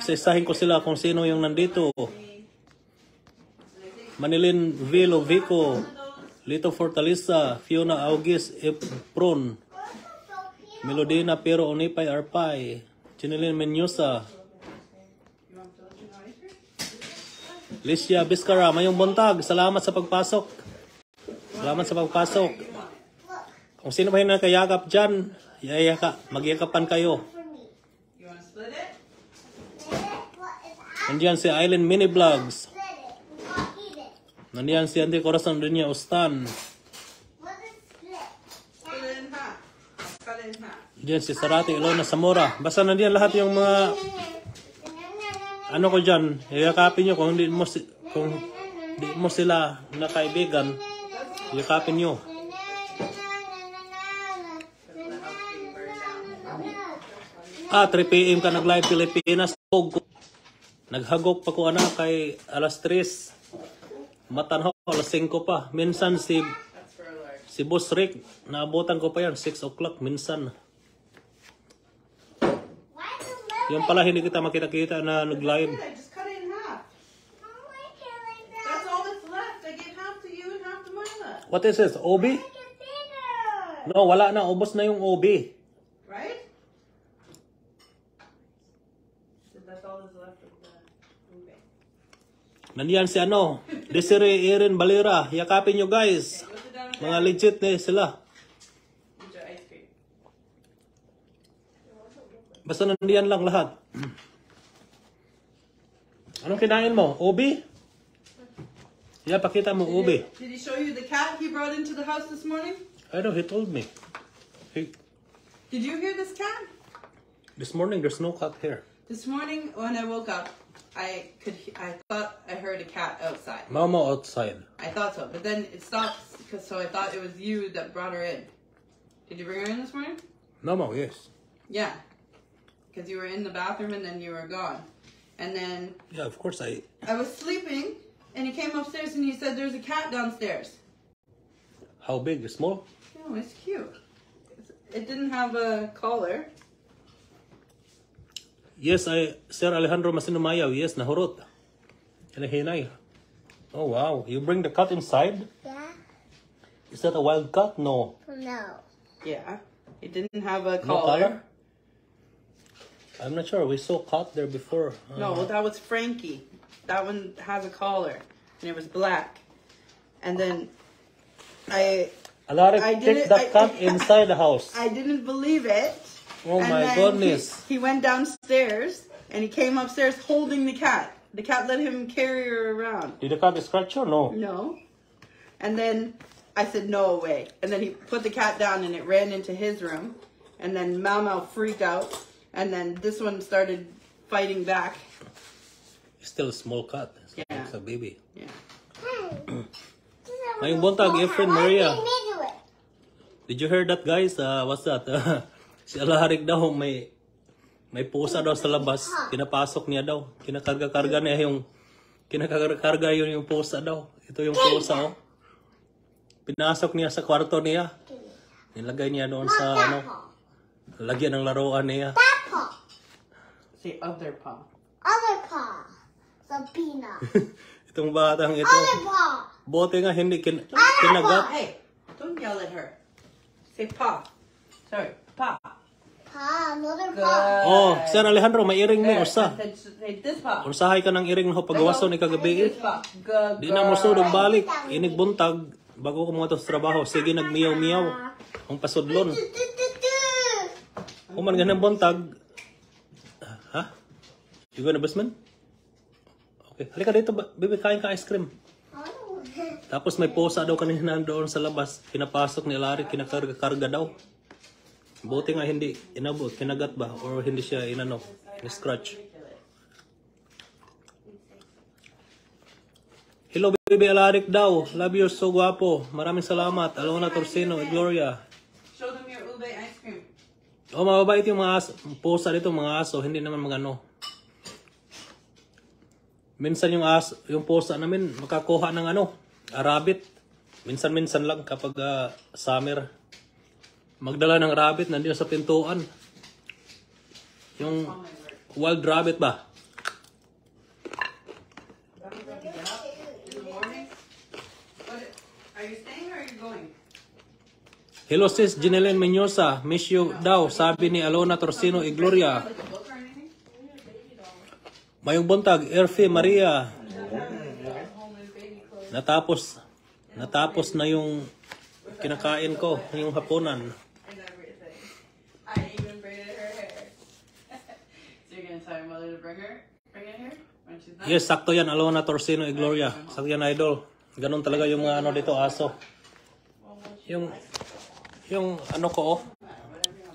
Isa-isahin ko sila kung sino yung nandito. Manilin Vilo Vico, Lito Fortaleza, Fiona August Epron, Melodina Pero Onipay Arpay, Chinilin Menyosa, Licia Biscara, Mayong Buntag, salamat sa pagpasok. Salamat sa pagpasok. Kung sino ba yung nakayakap dyan, magyakapan kayo. You want to split it? Nandiyan si Island Mini Vlogs. Split it. We can't eat it. Nandiyan si Ante Corazon Dunya Ustan. What is split? Split it in half. Cut it in half. Nandiyan si Sarati Ilona Zamora. Basta nandiyan lahat yung mga ano ko dyan. Yakapin nyo kung hindi mo sila na kaibigan. Yakapin nyo. Ah, 3 p.m. ka nag-live Pilipinas. Naghagok pa ko anak kay alas 3. Matanho, alas 5 pa. Minsan si Boss Rick, naabutan ko pa yan, 6 o'clock minsan. Why is it little? Yung pala hindi kita makita-kita na nag-live. I just cut it in half. How like it like that? That's all that's left. I gave half to you and half to Marla. What is this? Obi? Make it bigger. No, wala na. Ubos na yung Obi. Right? So that's all that's left of the ube. Nandiyan si ano, Desiree Erin Balera. Yakapin nyo guys. What's it down with Mga legit na sila. Eat your ice cream. Basta nandiyan lang lahat. Anong kinain mo? Obi? Yeah, pakita mo Obi. Did he show you the cat he brought into the house this morning? I know, he told me. Did you hear this cat? This morning, there's no cat here. This morning when I woke up, I thought I heard a cat outside. Mama outside. I thought so, but then it stopped so I thought it was you that brought her in. Did you bring her in this morning? Mama, yes. Yeah, because you were in the bathroom and then you were gone. And then Yeah, of course I... I was sleeping and he came upstairs and he said there's a cat downstairs. How big? Small? No, it's cute. It didn't have a collar. Yes, Sir Alejandro Masinumayaw. Yes, nahurot. Hinahinay. Oh, wow. You bring the cat inside? Yeah? Is that a wild cat? No. No. Yeah, it didn't have a No collar. color? I'm not sure. We saw cat there before. No, that was Frankie. That one has a collar and it was black. And then Alaric, I take didn't- the cat I- inside the house. I didn't believe it. Oh And my then goodness. He went downstairs and he came upstairs holding the cat. The cat let him carry her around. Did the cat scratch you? No. No. And then I said, no way. And then he put the cat down and it ran into his room. And then Mau freaked out. And then this one started fighting back. It's still a small cat. Yeah. It's a baby. Yeah. Ngayong buntag, Efren Maria. Why did they do it? Did you hear that, guys? What's that? Si Alaric daw may pusa daw sa labas. Pinapasok niya daw. Kinakarga-karga niya yung yung pusa daw. Ito yung pusa, oh. Pinasok niya sa kwarto niya. Nilagay niya doon sa lagyan ng laruan niya. That paw. Say other paw. Other paw. Sabina. Itong batang ito. Other paw. Bote nga hindi Paw. kinagat. Hey, don't yell at her. Say paw. Sorry, paw. Paw. Another Good. paw. Oh, Sir Alejandro, may iring There, mo usa. say this paw. Unsahay ka ng iring na pagawaso ni kagabi. This paw. Good Di na mo girl. sudog balik. Inig buntag. Bago ko mga sa trabaho. Sige, nagmiyaw-miyaw. Ang pasudlon. Kuman ganang buntag. Ha? You gonna basement? Okay. Halika dito, baby, kain ka ice cream. Tapos may pusa daw kanina doon sa labas. Pinapasok ni Larry, kinakarga daw. Buti nga hindi inabot, kinagat ba? Or hindi siya scratch. Hello baby Alaric daw. Love you, so guwapo. Maraming salamat. Alona Torsino, Gloria. Show them your ube ice cream. Oh, mababait yung mga aso. Pusa dito, mga aso. Hindi naman magano. Minsan yung pusa namin makakuha ng rabbit. Minsan-minsan lang kapag summer. Magdala ng rabbit nandiyan sa pintuan. Yung wild rabbit ba? In the morning? Are you staying or are you going? Hello sis, Ginelen Menyosa. Miss you daw, sabi ni Alona Torsino y Gloria. Like a book or anything? Mayong buntag, Erfi Maria. Natapos na yung kinakain ko, yung hapunan. And everything. I even braided her hair. So you're gonna tell your mother to bring it here when she's done? Yes, sakto yan, Alona Torsino y Gloria. Sakto yan, idol. Ganon talaga yung mga dito, aso. Yung ko,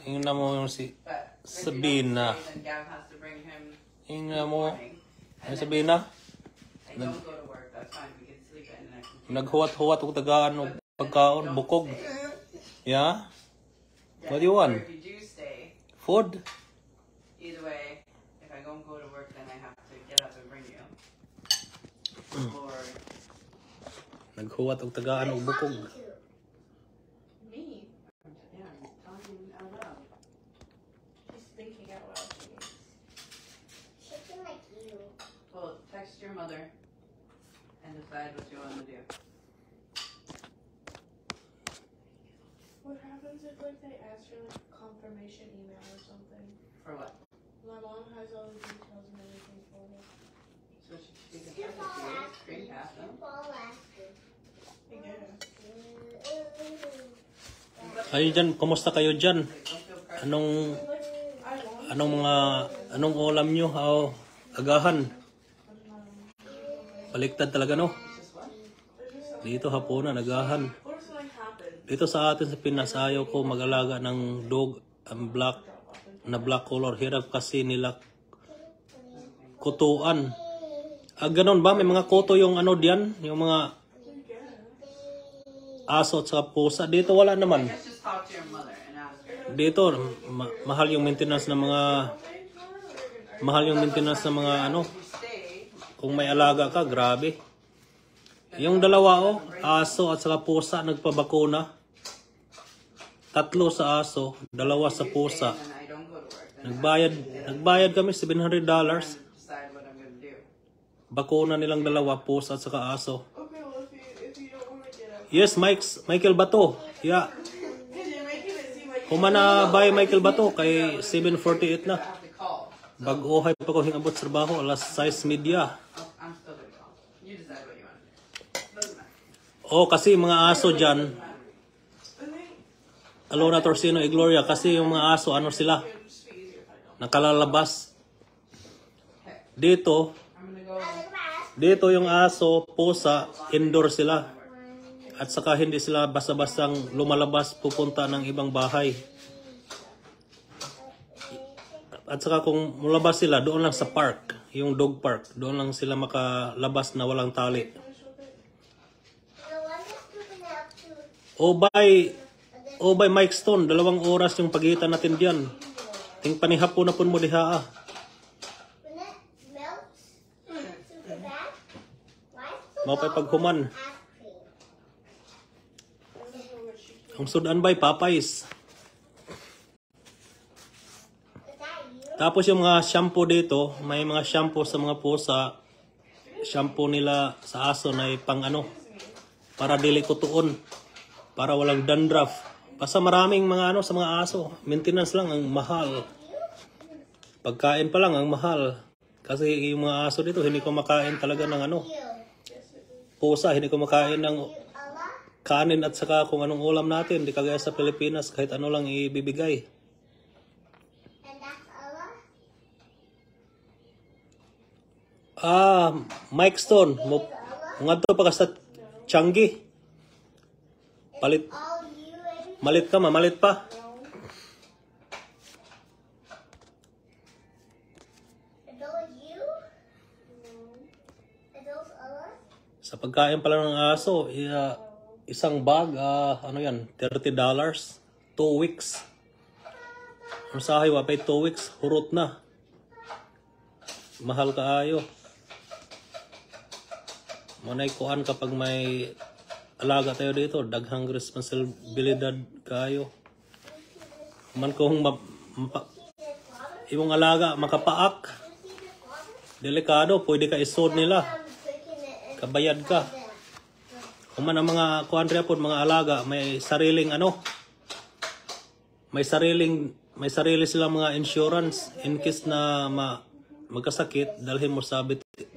yung na mo yung si But Sabina. then Gab has to bring him Yung mo, morning. yung Sabina, I don't go to work, that's fine. We can sleep in and I can naghuwat-huwat og tagaan og pagkaon, bukog. Yeah? What do you want? Or if you do stay, Food? either way, if I don't go to work, then I have to get up and bring you. Or Naghuwat og tagaan og bukog. Me? yeah, I'm talking out loud. She's thinking out loud. Chicken like you. Well, text your mother and decide what you want to do. What happens if like they ask for like a confirmation email or something? For what? My mom has all the details and everything for me. So she can send it to you, screencast them. I guess. Kayo dyan, kumusta kayo dyan? Anong anong ulam nyo? Agahan. Baliktad talaga, no? Dito hapunan, agahan. What if something happened? Dito sa atin sa Pinas, ayaw ko mag-alaga ng dog ang black color. Hirap kasi nila kutuan. Ganon ba? May mga kuto yung diyan? Yung mga aso at saka pusa. Dito wala naman. Let's just talk to your mother and ask her. Dito, mahal yung maintenance ng mga You stay, kung may alaga ka, grabe. Yung dalawa aso at saka pusa nagpabakuna. 3 sa aso, 2 sa pusa. and I don't go to work. Then Nagbayad kami $700. decide what I'm gonna do. Bakuna nilang 2, pusa at saka aso. Okay, well if you don't want to get up, Yes, Michael Bato. Yeah. because you're making it seem like Humana by Michael Bato kay 7:48 na. I have to call. Bag-ohay pa ko hingabot sa trabaho, alas 6 media. I'm still gonna call. You decide what you want to do. Doesn't matter. Kasi mga aso dyan, Alona Torsino y Gloria, kasi yung mga aso, sila? Nakalalabas. Dito, I'm gonna go. dito yung aso, pusa, indoor sila. At saka hindi sila basta-bastang lumalabas pupunta ng ibang bahay. At saka kung mulabas sila, doon lang sa park, yung dog park. Doon lang sila makalabas na walang tali. O by Mike Stone, 2 oras yung pagitan natin diyan. Ting panihapon na pun mo diha. When it melts super bad, why is the Mapay paghuman. ice cream? Ang sudan by Papay's. Is that you? Tapos yung mga shampoo dito, may mga shampoo sa mga pusa. Shampoo nila sa aso na pang para dili kutuon. Para walang dandruff. Basta maraming mga sa mga aso. Maintenance lang ang mahal. Pagkain pa lang ang mahal. Kasi yung mga aso dito, hindi ko makain talaga ng You. pusa. Hindi ko makain ng Allah? kanin at saka kung anong ulam natin. Hindi kagaya sa Pilipinas, kahit ano lang ibibigay. And that's Allah? Mike Stone. Mga to pa ka sa Changi. Palit. All you and Malit ka, mamalit pa. are those you? Are those Allah? Sa pagkain pala ng aso, isang bag, yan, $30. 2 weeks. Ang sahay, wapay 2 weeks, hurot na. Mahal kaayo. Muna'y kuhan kapag may alaga tayo dito, daghang responsibilidad kayo. Man kung imong alaga makapaak, delikado, pwede ka isod nila. Kabayad ka. Kung man ang mga kuhan repod, mga alaga, may sariling may sarili silang mga insurance in case na magkasakit, dalhin mo sa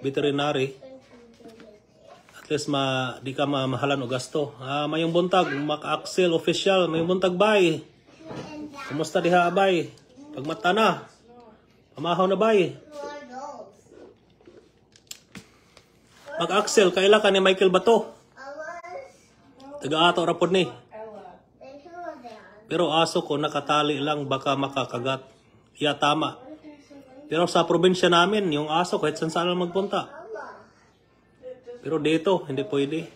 veterinary. At least di ka mamahalan o gasto. Mayong buntag, Mac-Axel official, mayong buntag bay. Kumusta diha bay? Pagmata na. Pamahaw na bay. Mac-Axel, kaila ka ni Michael Bato. Taga-ato rapod ni. Pero aso ko nakatali lang, baka makakagat. Yeah, tama. Pero sa probinsya namin, yung aso kahit saan lang magpunta. Pero dito, hindi pwede.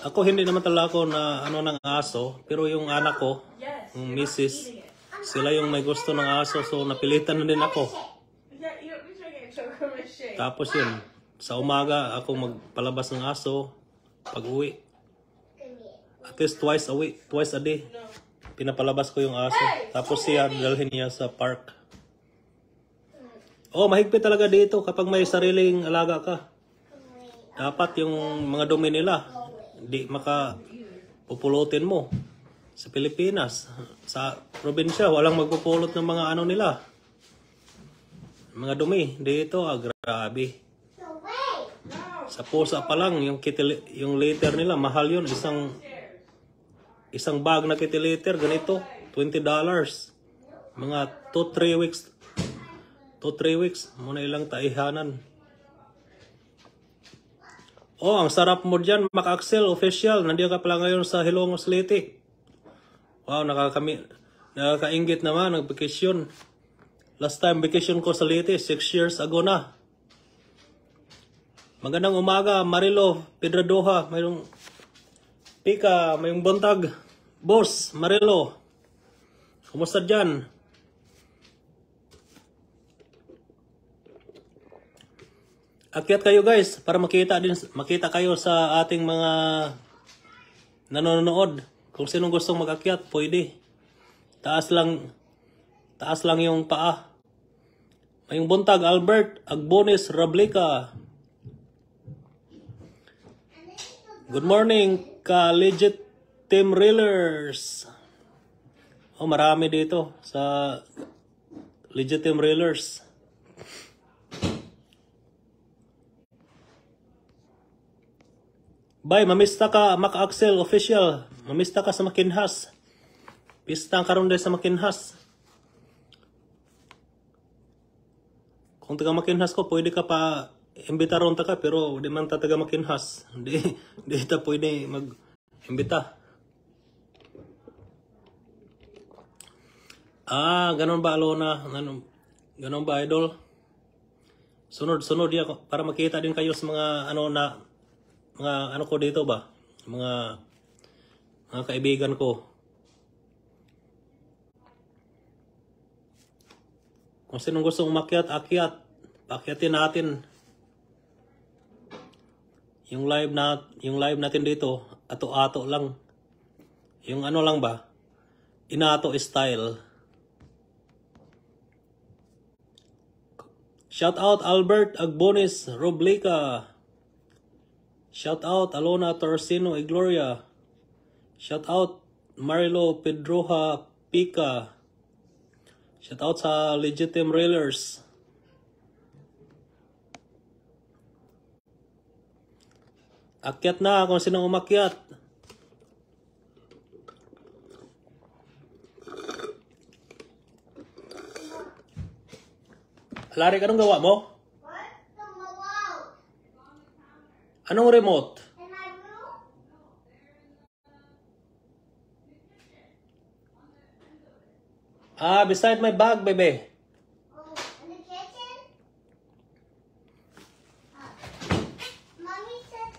Ako hindi naman talaga ako na ng aso. Pero yung anak ko, yung misis, sila yung may gusto ng aso. So napilitan na din ako. Tapos yun, sa umaga ako magpalabas ng aso pag uwi. At least twice a day. Pinapalabas ko yung aso. Tapos siya, dalhin niya sa park. Oh, mahigpit talaga dito kapag may sariling alaga ka. Dapat yung mga dumi nila, di makapupulutin mo. Sa Pilipinas, sa probinsya, walang magpupulot ng mga nila. Mga dumi. Dito, grabe. Sa pusa pa lang, yung litter nila, mahal yun. Isang bag na kitty litter, ganito, $20. Mga 2-3 weeks. 2-3 weeks, muna ilang taihanan. Oh, ang sarap mo dyan, Mac-Axel official. Nandiyan ka pala ngayon sa Hilongos Leyte. Wow, nakakaingit naman, nag-vacation. Last time vacation ko sa Leyte, 6 years ago na. Magandang umaga, Marilo Pedradoha, mayroong Pika, mayroong buntag. Boss, Marilo, kumusta dyan? Akyat kayo guys, para makita kayo sa ating mga nanonood. Kung sinong gustong mag-akyat, pwede. Taas lang yung paa. Mayroong buntag, Albert Agbones Rablica. Good morning, ka-legit Team Reelers. Oh, marami dito sa Legit Team Reelers. Bye, mamista ka, Mac-Axel official. Mamista ka sa Makinhas. Pista ang karon sa Makinhas. Kung taga Makinhas ko, pwede ka pa imbitaron ta ka, pero di man ta taga Makinhas. Di ta pwede mag-imbita. Ganon ba, Alona? Ganon ba, idol? Sunod ya, para makita din kayo sa mga mga ko dito ba? Mga kaibigan ko. Kung sinong gustong umakyat, akyat. Pakyatin natin. Yung live natin dito, ato-ato lang. Yung lang ba? Inato style. Shout out Albert Agbones Roblica. Shout out Alona Torcino Igloria. Shout out Marilo Pedroha Pika. Shout out sa Legit Team Reelers. Akyat na kung sino umakyat. Lari, anong gawa mo? What? The remote. Anong remote? In my room? Beside my bag, baby. Oh, in the kitchen? Mommy said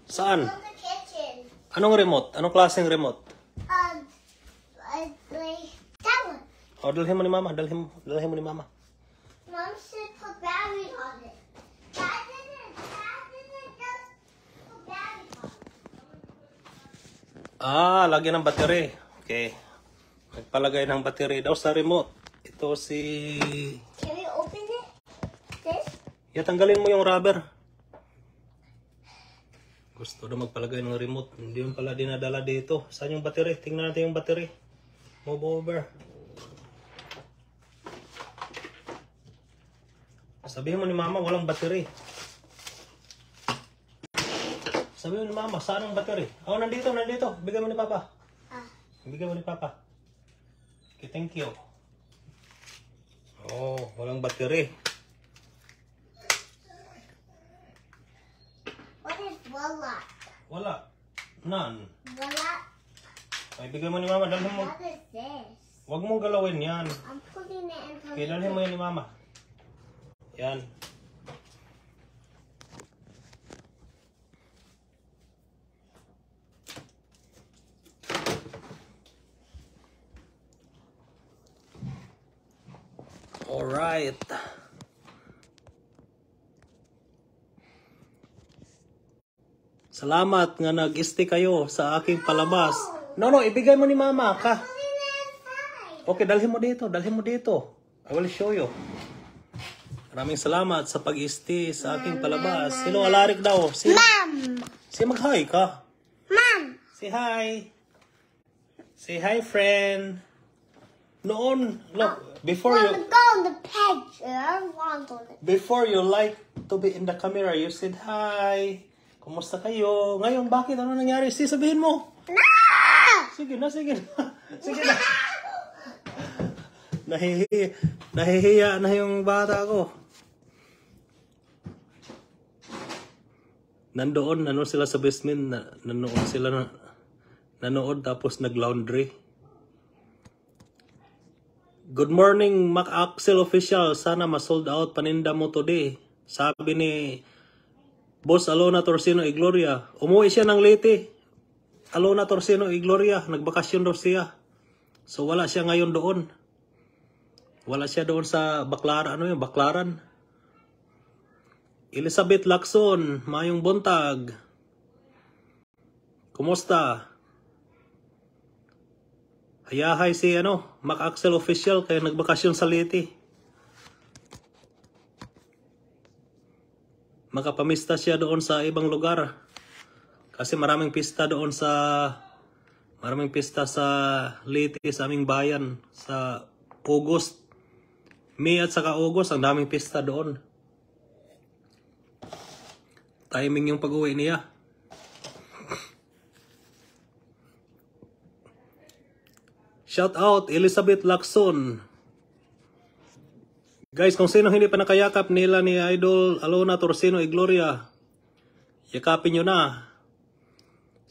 Saan? go to the kitchen. Anong remote? Anong klaseng remote? Like that one. Dalhin mo ni mama. Dalhin mo ni mama. Mom said put battery on it. That Lagyan ng battery. Okay. Nagpalagay ng battery daw sa remote. Ito si... Can we open it? This? Tanggalin mo yung rubber. Gusto na magpalagay ng remote. Hindi mo pala dinadala dito. Saan yung battery? Tingnan natin yung battery. Move over. Sabihin mo ni Mama, walang battery. Sabihin mo ni Mama, saan ang battery? Oh, nandito. Bigyan mo ni Papa. Bigyan mo ni Papa. Okay, thank you. Oh, walang battery. What is voila? Wala. None. Voila? Ay, bigyan mo ni Mama. Dalhin mo. What is this? Huwag mong galawin yan. I'm putting it into Okay, dalhin mo yan ni Mama. Yan. Alright. Salamat nga nag-stay kayo sa aking palabas. No, ibigay mo ni Mama ka. Okay, dalhin mo dito. I will show you. Maraming salamat sa pag-stay sa aking palabas. Sino alarik daw? Mom! Mag-hi ka. Mom! Say hi. Say hi, friend. Noon, look, before Go on the picture. I want on it. Before you like to be in the camera, you said hi. Kumusta kayo? Ngayon, bakit? Ano nangyari? Sabihin mo. No! Sige na. Sige na. Nahihiya na yung bata ko. Nandoon sila sa basement. Nanood tapos nag-laundry. Good morning, Mac Axel Official. Sana ma-sold out paninda mo today. Sabi ni Boss Alona Torsino y Gloria. Umuwi siya ng Leyte. Alona Torsino y Gloria. Nagbakasyon daw siya. So wala siya ngayon doon. Wala siya doon sa Baklaran. Elizabeth Lacson, mayong buntag. Kumusta? Hayahay si Mac Axel Official kaya nagbakasyon sa Leyte. Makapamista siya doon sa ibang lugar. Kasi maraming pista sa Leyte, sa aming bayan. Sa August. May at saka August, ang daming pista doon. Timing yung pag-uwi niya. Shout out Elizabeth Lacson. Guys, kung sino hindi pa nakayakap nila ni Idol Alona Torsino y Gloria, yakapin nyo na.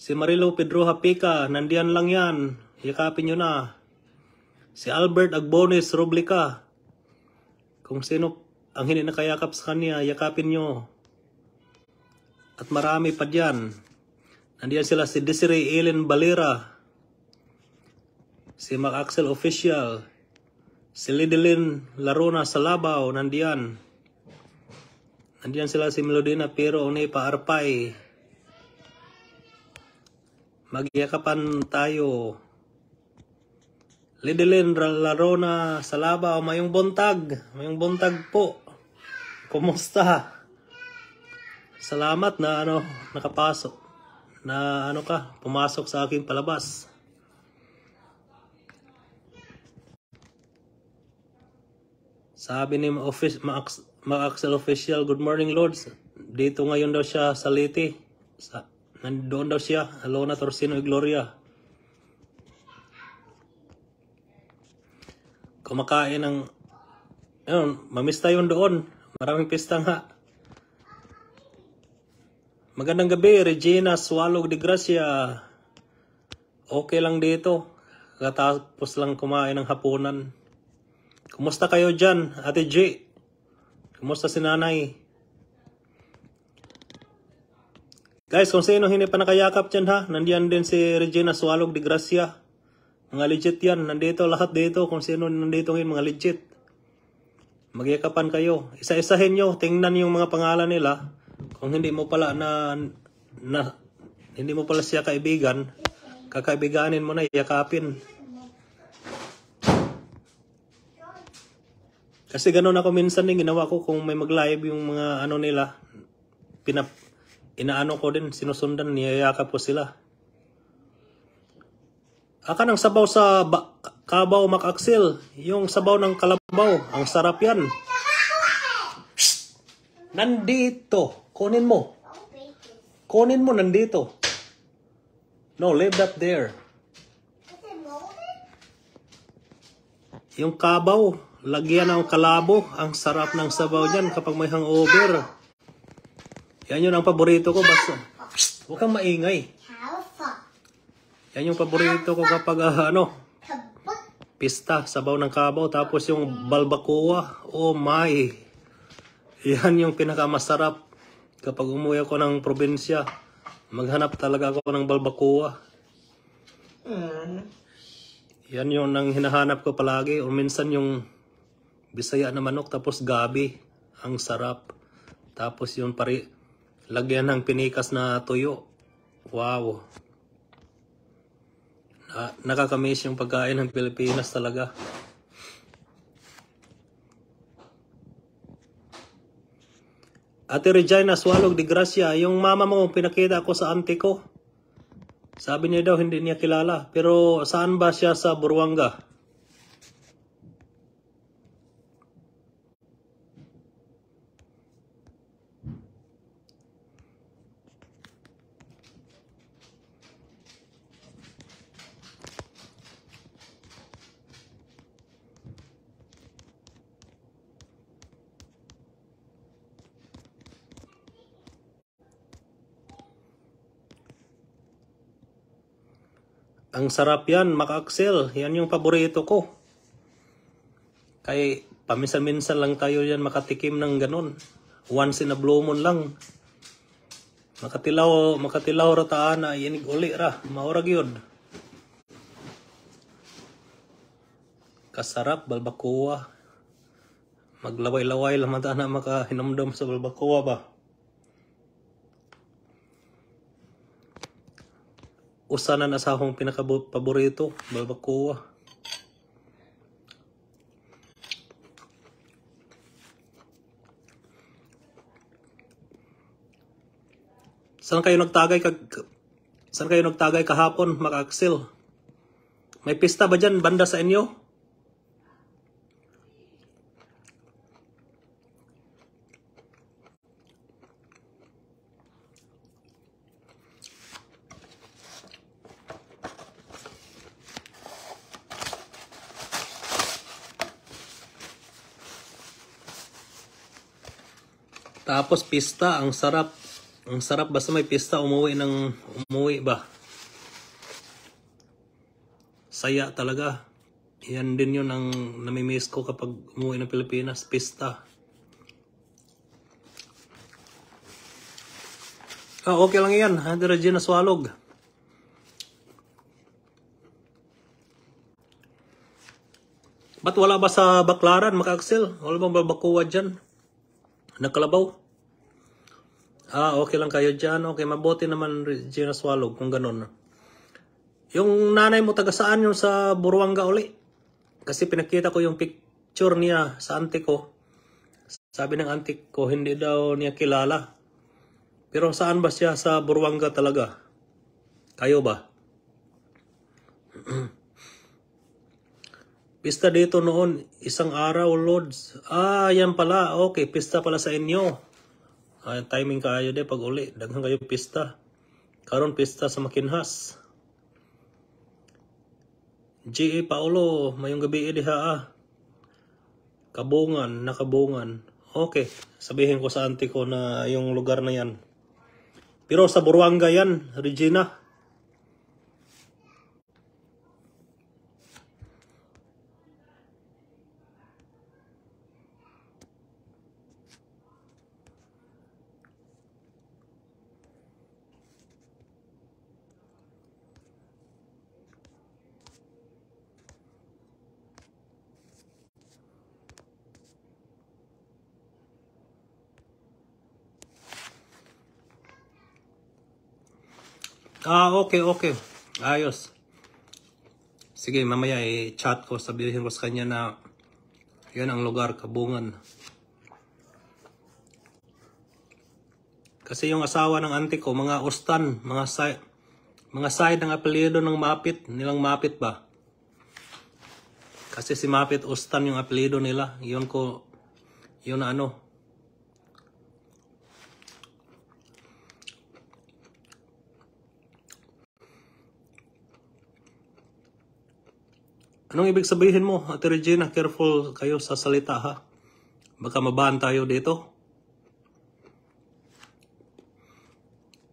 Si Marilo Pedro Hapica, nandiyan lang yan. Yakapin nyo na. Si Albert Agbones Rublica. Kung sino ang hindi nakayakap sa kanya, yakapin nyo. At marami pa dyan. Nandiyan sila si Desiree Ellen Balera. Si Mac Axel Official. Si Lidilyn Larona Salabaw, nandiyan. Nandiyan sila si Melodina Pero Onepa Arpay. Magyakapan tayo. Lidilyn Larona Salabaw, mayong buntag. Mayong buntag po. Kumusta? Salamat na nakapasok. Na pumasok sa aking palabas. Sabi ni Mac Axel Official, good morning Lords. Dito ngayon daw siya sa Leyte. Nandoon daw siya, Alona Torsino y Gloria. Kumakain ng, mamista yun doon. Maraming pista nga. Magandang gabi, Regina Swalog de Gracia. Okay lang dito. Katapos lang kumain ng hapunan. Kumusta kayo dyan, Ate J? Kumusta si Nanay? Guys, kung sino hindi pa nakayakap dyan ha, nandiyan din si Regina Swalog de Gracia. Mga legit yan, nandito lahat dito. Kung sino nandito ngayon, mga legit. Magyakapan kayo. Isa-isahin nyo, tingnan yung mga pangalan nila. Kung hindi mo pala hindi mo pala siya kaibigan, Kakaibiganin mo na, yakapin. Kasi ganun ako minsan din ginawa ko kung may mag-live yung mga ano nila. Inaano ko din, sinusundan, niyayakap ko sila. Aka ng sabaw sa Kabaw Mac-Axel. Yung sabaw ng kalabaw. Ang sarap yan. Nandito. Kunin mo. Kunin mo, nandito. No, leave that there. Is it molded? Yung kabaw, lagyan ng kalabo. Ang sarap ng sabaw dyan kapag may hangover. Yan yun ang paborito ko. Basta, huwag kang maingay. Alpha. Yan yung paborito ko kapag pista, sabaw ng kabaw. Tapos yung balbacoa. Oh my. Yan yung pinakamasarap. Kapag umuwi ako ng probinsya, maghanap talaga ako ng balbacoa. Yan yung nang hinahanap ko palagi. O minsan yung Bisaya na manok tapos gabi. Ang sarap. Tapos yung lagyan ng pinikas na tuyo. Wow. Nakakamiss yung pagkain ng Pilipinas talaga. Ate Regina Swalog de Gracia, yung mama mo pinakita ko sa auntie ko. Sabi niya daw hindi niya kilala. Pero saan ba siya sa Buruanga? Ang sarap yan, Mac-Axel. Yan yung paborito ko. Kaya paminsan-minsan lang tayo yan makatikim ng ganun. Once in a blue moon lang. Makatilaw rataan na inig uli ra. Maurag yun. Kasarap, balbacoa. Maglaway-laway lang mata na makahinamdam sa balbacoa ba. Usa na sa akong pinaka-paborito, balbacoa. Saan kayo nagtagay kahapon, Mac-Axel? May pista ba dyan banda sa inyo? Tapos pista, ang sarap. Ang sarap basta may pista, umuwi ba? Saya talaga. Yan din yun ang namimiss ko kapag umuwi ng Pilipinas, pista. Okay lang yan, Ate Regina Swalog. Ba't wala ba sa Baklaran, Mac-Axel? Wala bang balbacoa dyan? Nagkalabaw? Okay lang kayo dyan. Okay, mabuti naman Regina Swalog kung ganun. Yung nanay mo taga saan yung sa Buruanga uli? Kasi pinakita ko yung picture niya sa auntie ko. Sabi ng auntie ko hindi daw niya kilala. Pero saan ba siya sa Buruanga talaga? Kayo ba? Pista dito noon, isang araw, Lods. Yan pala. Okay, pista pala sa inyo. Timing kayo de pag uli. Daghang kayo pista. Karon pista sa Makinhas. G.A. Paulo, mayong gabi diha Kabungan, nakabungan. Okay, sabihin ko sa auntie ko na yung lugar na yan. Pero sa Buruanga yan, Regina. Okay. Ayos. Sige, mamaya i-chat ko, sabihin ko sa kanya na yan ang lugar, Kabungan. Kasi yung asawa ng auntie ko, mga Ustan, mga side ng apelyido ng Mapit, nilang Mapit ba? Kasi si Mapit Ustan yung apelyido nila. Yun na ano. Anong ibig sabihin mo, Ate Regina? Careful kayo sa salita, ha? Baka mabahan tayo dito.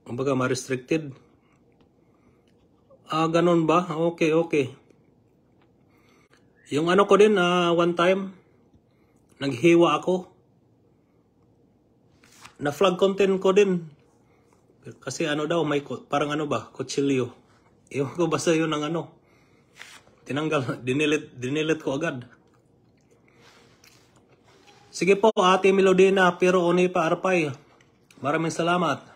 O baka ma-restricted. Ganun ba? Okay, okay. Yung ano ko din, one time, naghiwa ako. Na flag content ko din. Kasi ano daw, may parang ano ba, kutsilyo. Iwan ko basta yun ng ano. Tinanggal, dinilit ko agad. Sige po, Ate Melodina, pero oni pa Arpay. Maraming salamat.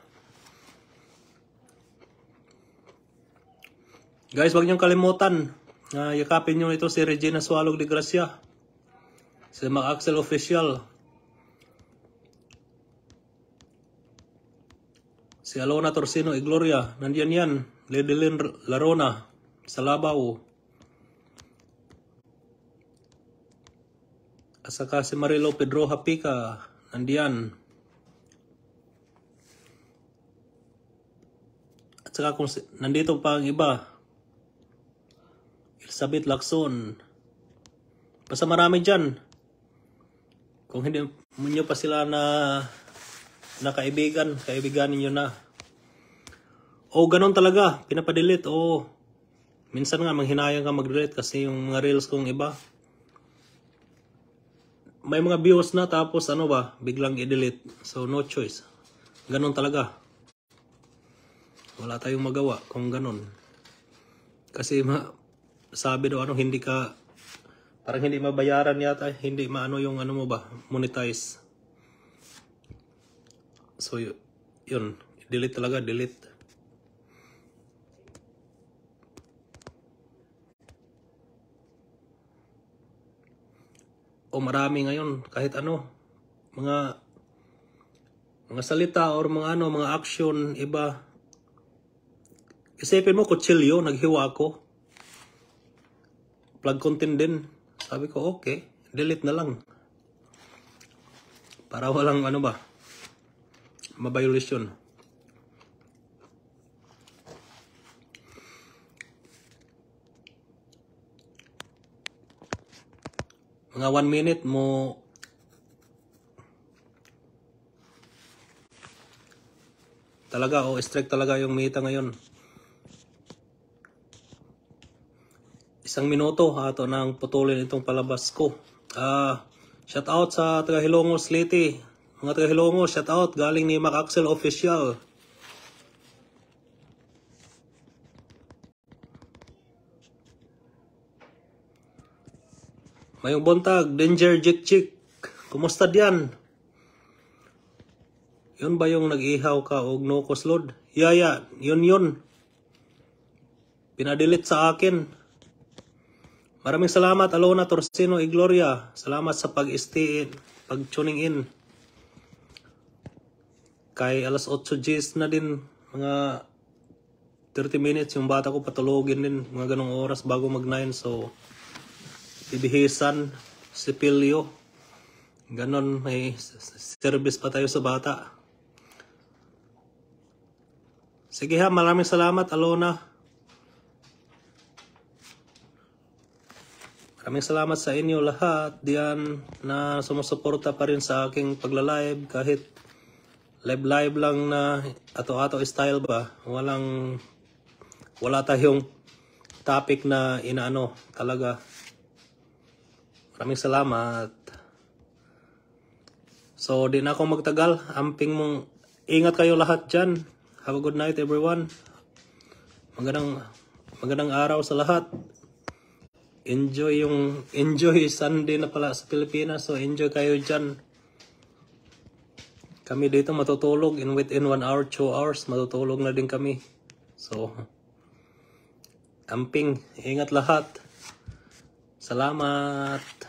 Guys, wag niyong kalimutan. Yakapin nyo ito si Regina Sualog de Gracia. Si Mac Axel Official. Si Alona Torsino Igloria. Nandiyan yan. Ledelin Larona. Sa Labaw. At saka si Marilo Pedro Hapika. Nandiyan. At saka kung nandito pa ang iba. Elizabeth Lacson. Basta marami dyan. Kung hindi nyo pa sila na kaibigan, kaibiganin nyo na. O ganun talaga, pinapadelete. O minsan nga manghinayang ka mag-delete kasi yung mga reels kong iba. May mga views na tapos ano ba, biglang i-delete. So no choice. Ganun talaga. Wala tayong magawa kung ganun. Kasi sabi daw ano, hindi ka, parang hindi mabayaran yata, hindi maano yung ano mo ba, monetize. So yun, delete talaga, delete. O marami ngayon, kahit ano, mga salita or mga ano, mga action, iba. Isipin mo, kutsilyo, naghiwa ako. Plug content din. Sabi ko, okay, delete na lang. Para walang ano ba, ma-violation. Mga 1 minute mo talaga, strict talaga yung meta ngayon. 1 minuto ato nang putulin itong palabas ko. Shout out sa taga Hilongos Leyte. Mga taga Hilongos, shout out galing ni Mac Axel Official. Mayong buntag, Danger Jik Jik. Kumusta diyan? Yun ba yung nag-ihaw ka og no kuslod? Yaya, yun. Pinadelete sa akin. Maraming salamat, Alona Torsino Igloria. Salamat sa pag-stay in, pag-tuning in. Kay alas 8 Gs na din, mga 30 minutes yung bata ko patulogin din, mga ganong oras bago mag-9. So, bibihisan, sipilyo. Ganon, may service pa tayo sa bata. Sige ha, maraming salamat, Alona. Maraming salamat sa inyo lahat diyan na sumusuporta pa rin sa aking pagla-live kahit live lang na ato-ato style ba. Wala tayong topic na inaano talaga. Maraming salamat. So di na ako magtagal. Amping mong ingat kayo lahat diyan. Have a good night everyone. Magandang araw sa lahat. Enjoy Sunday na pala sa Pilipinas. So enjoy kayo dyan. Kami dito matutulog within 1 hour, 2 hours. Matutulog na din kami. So Amping, ingat lahat. Salamat.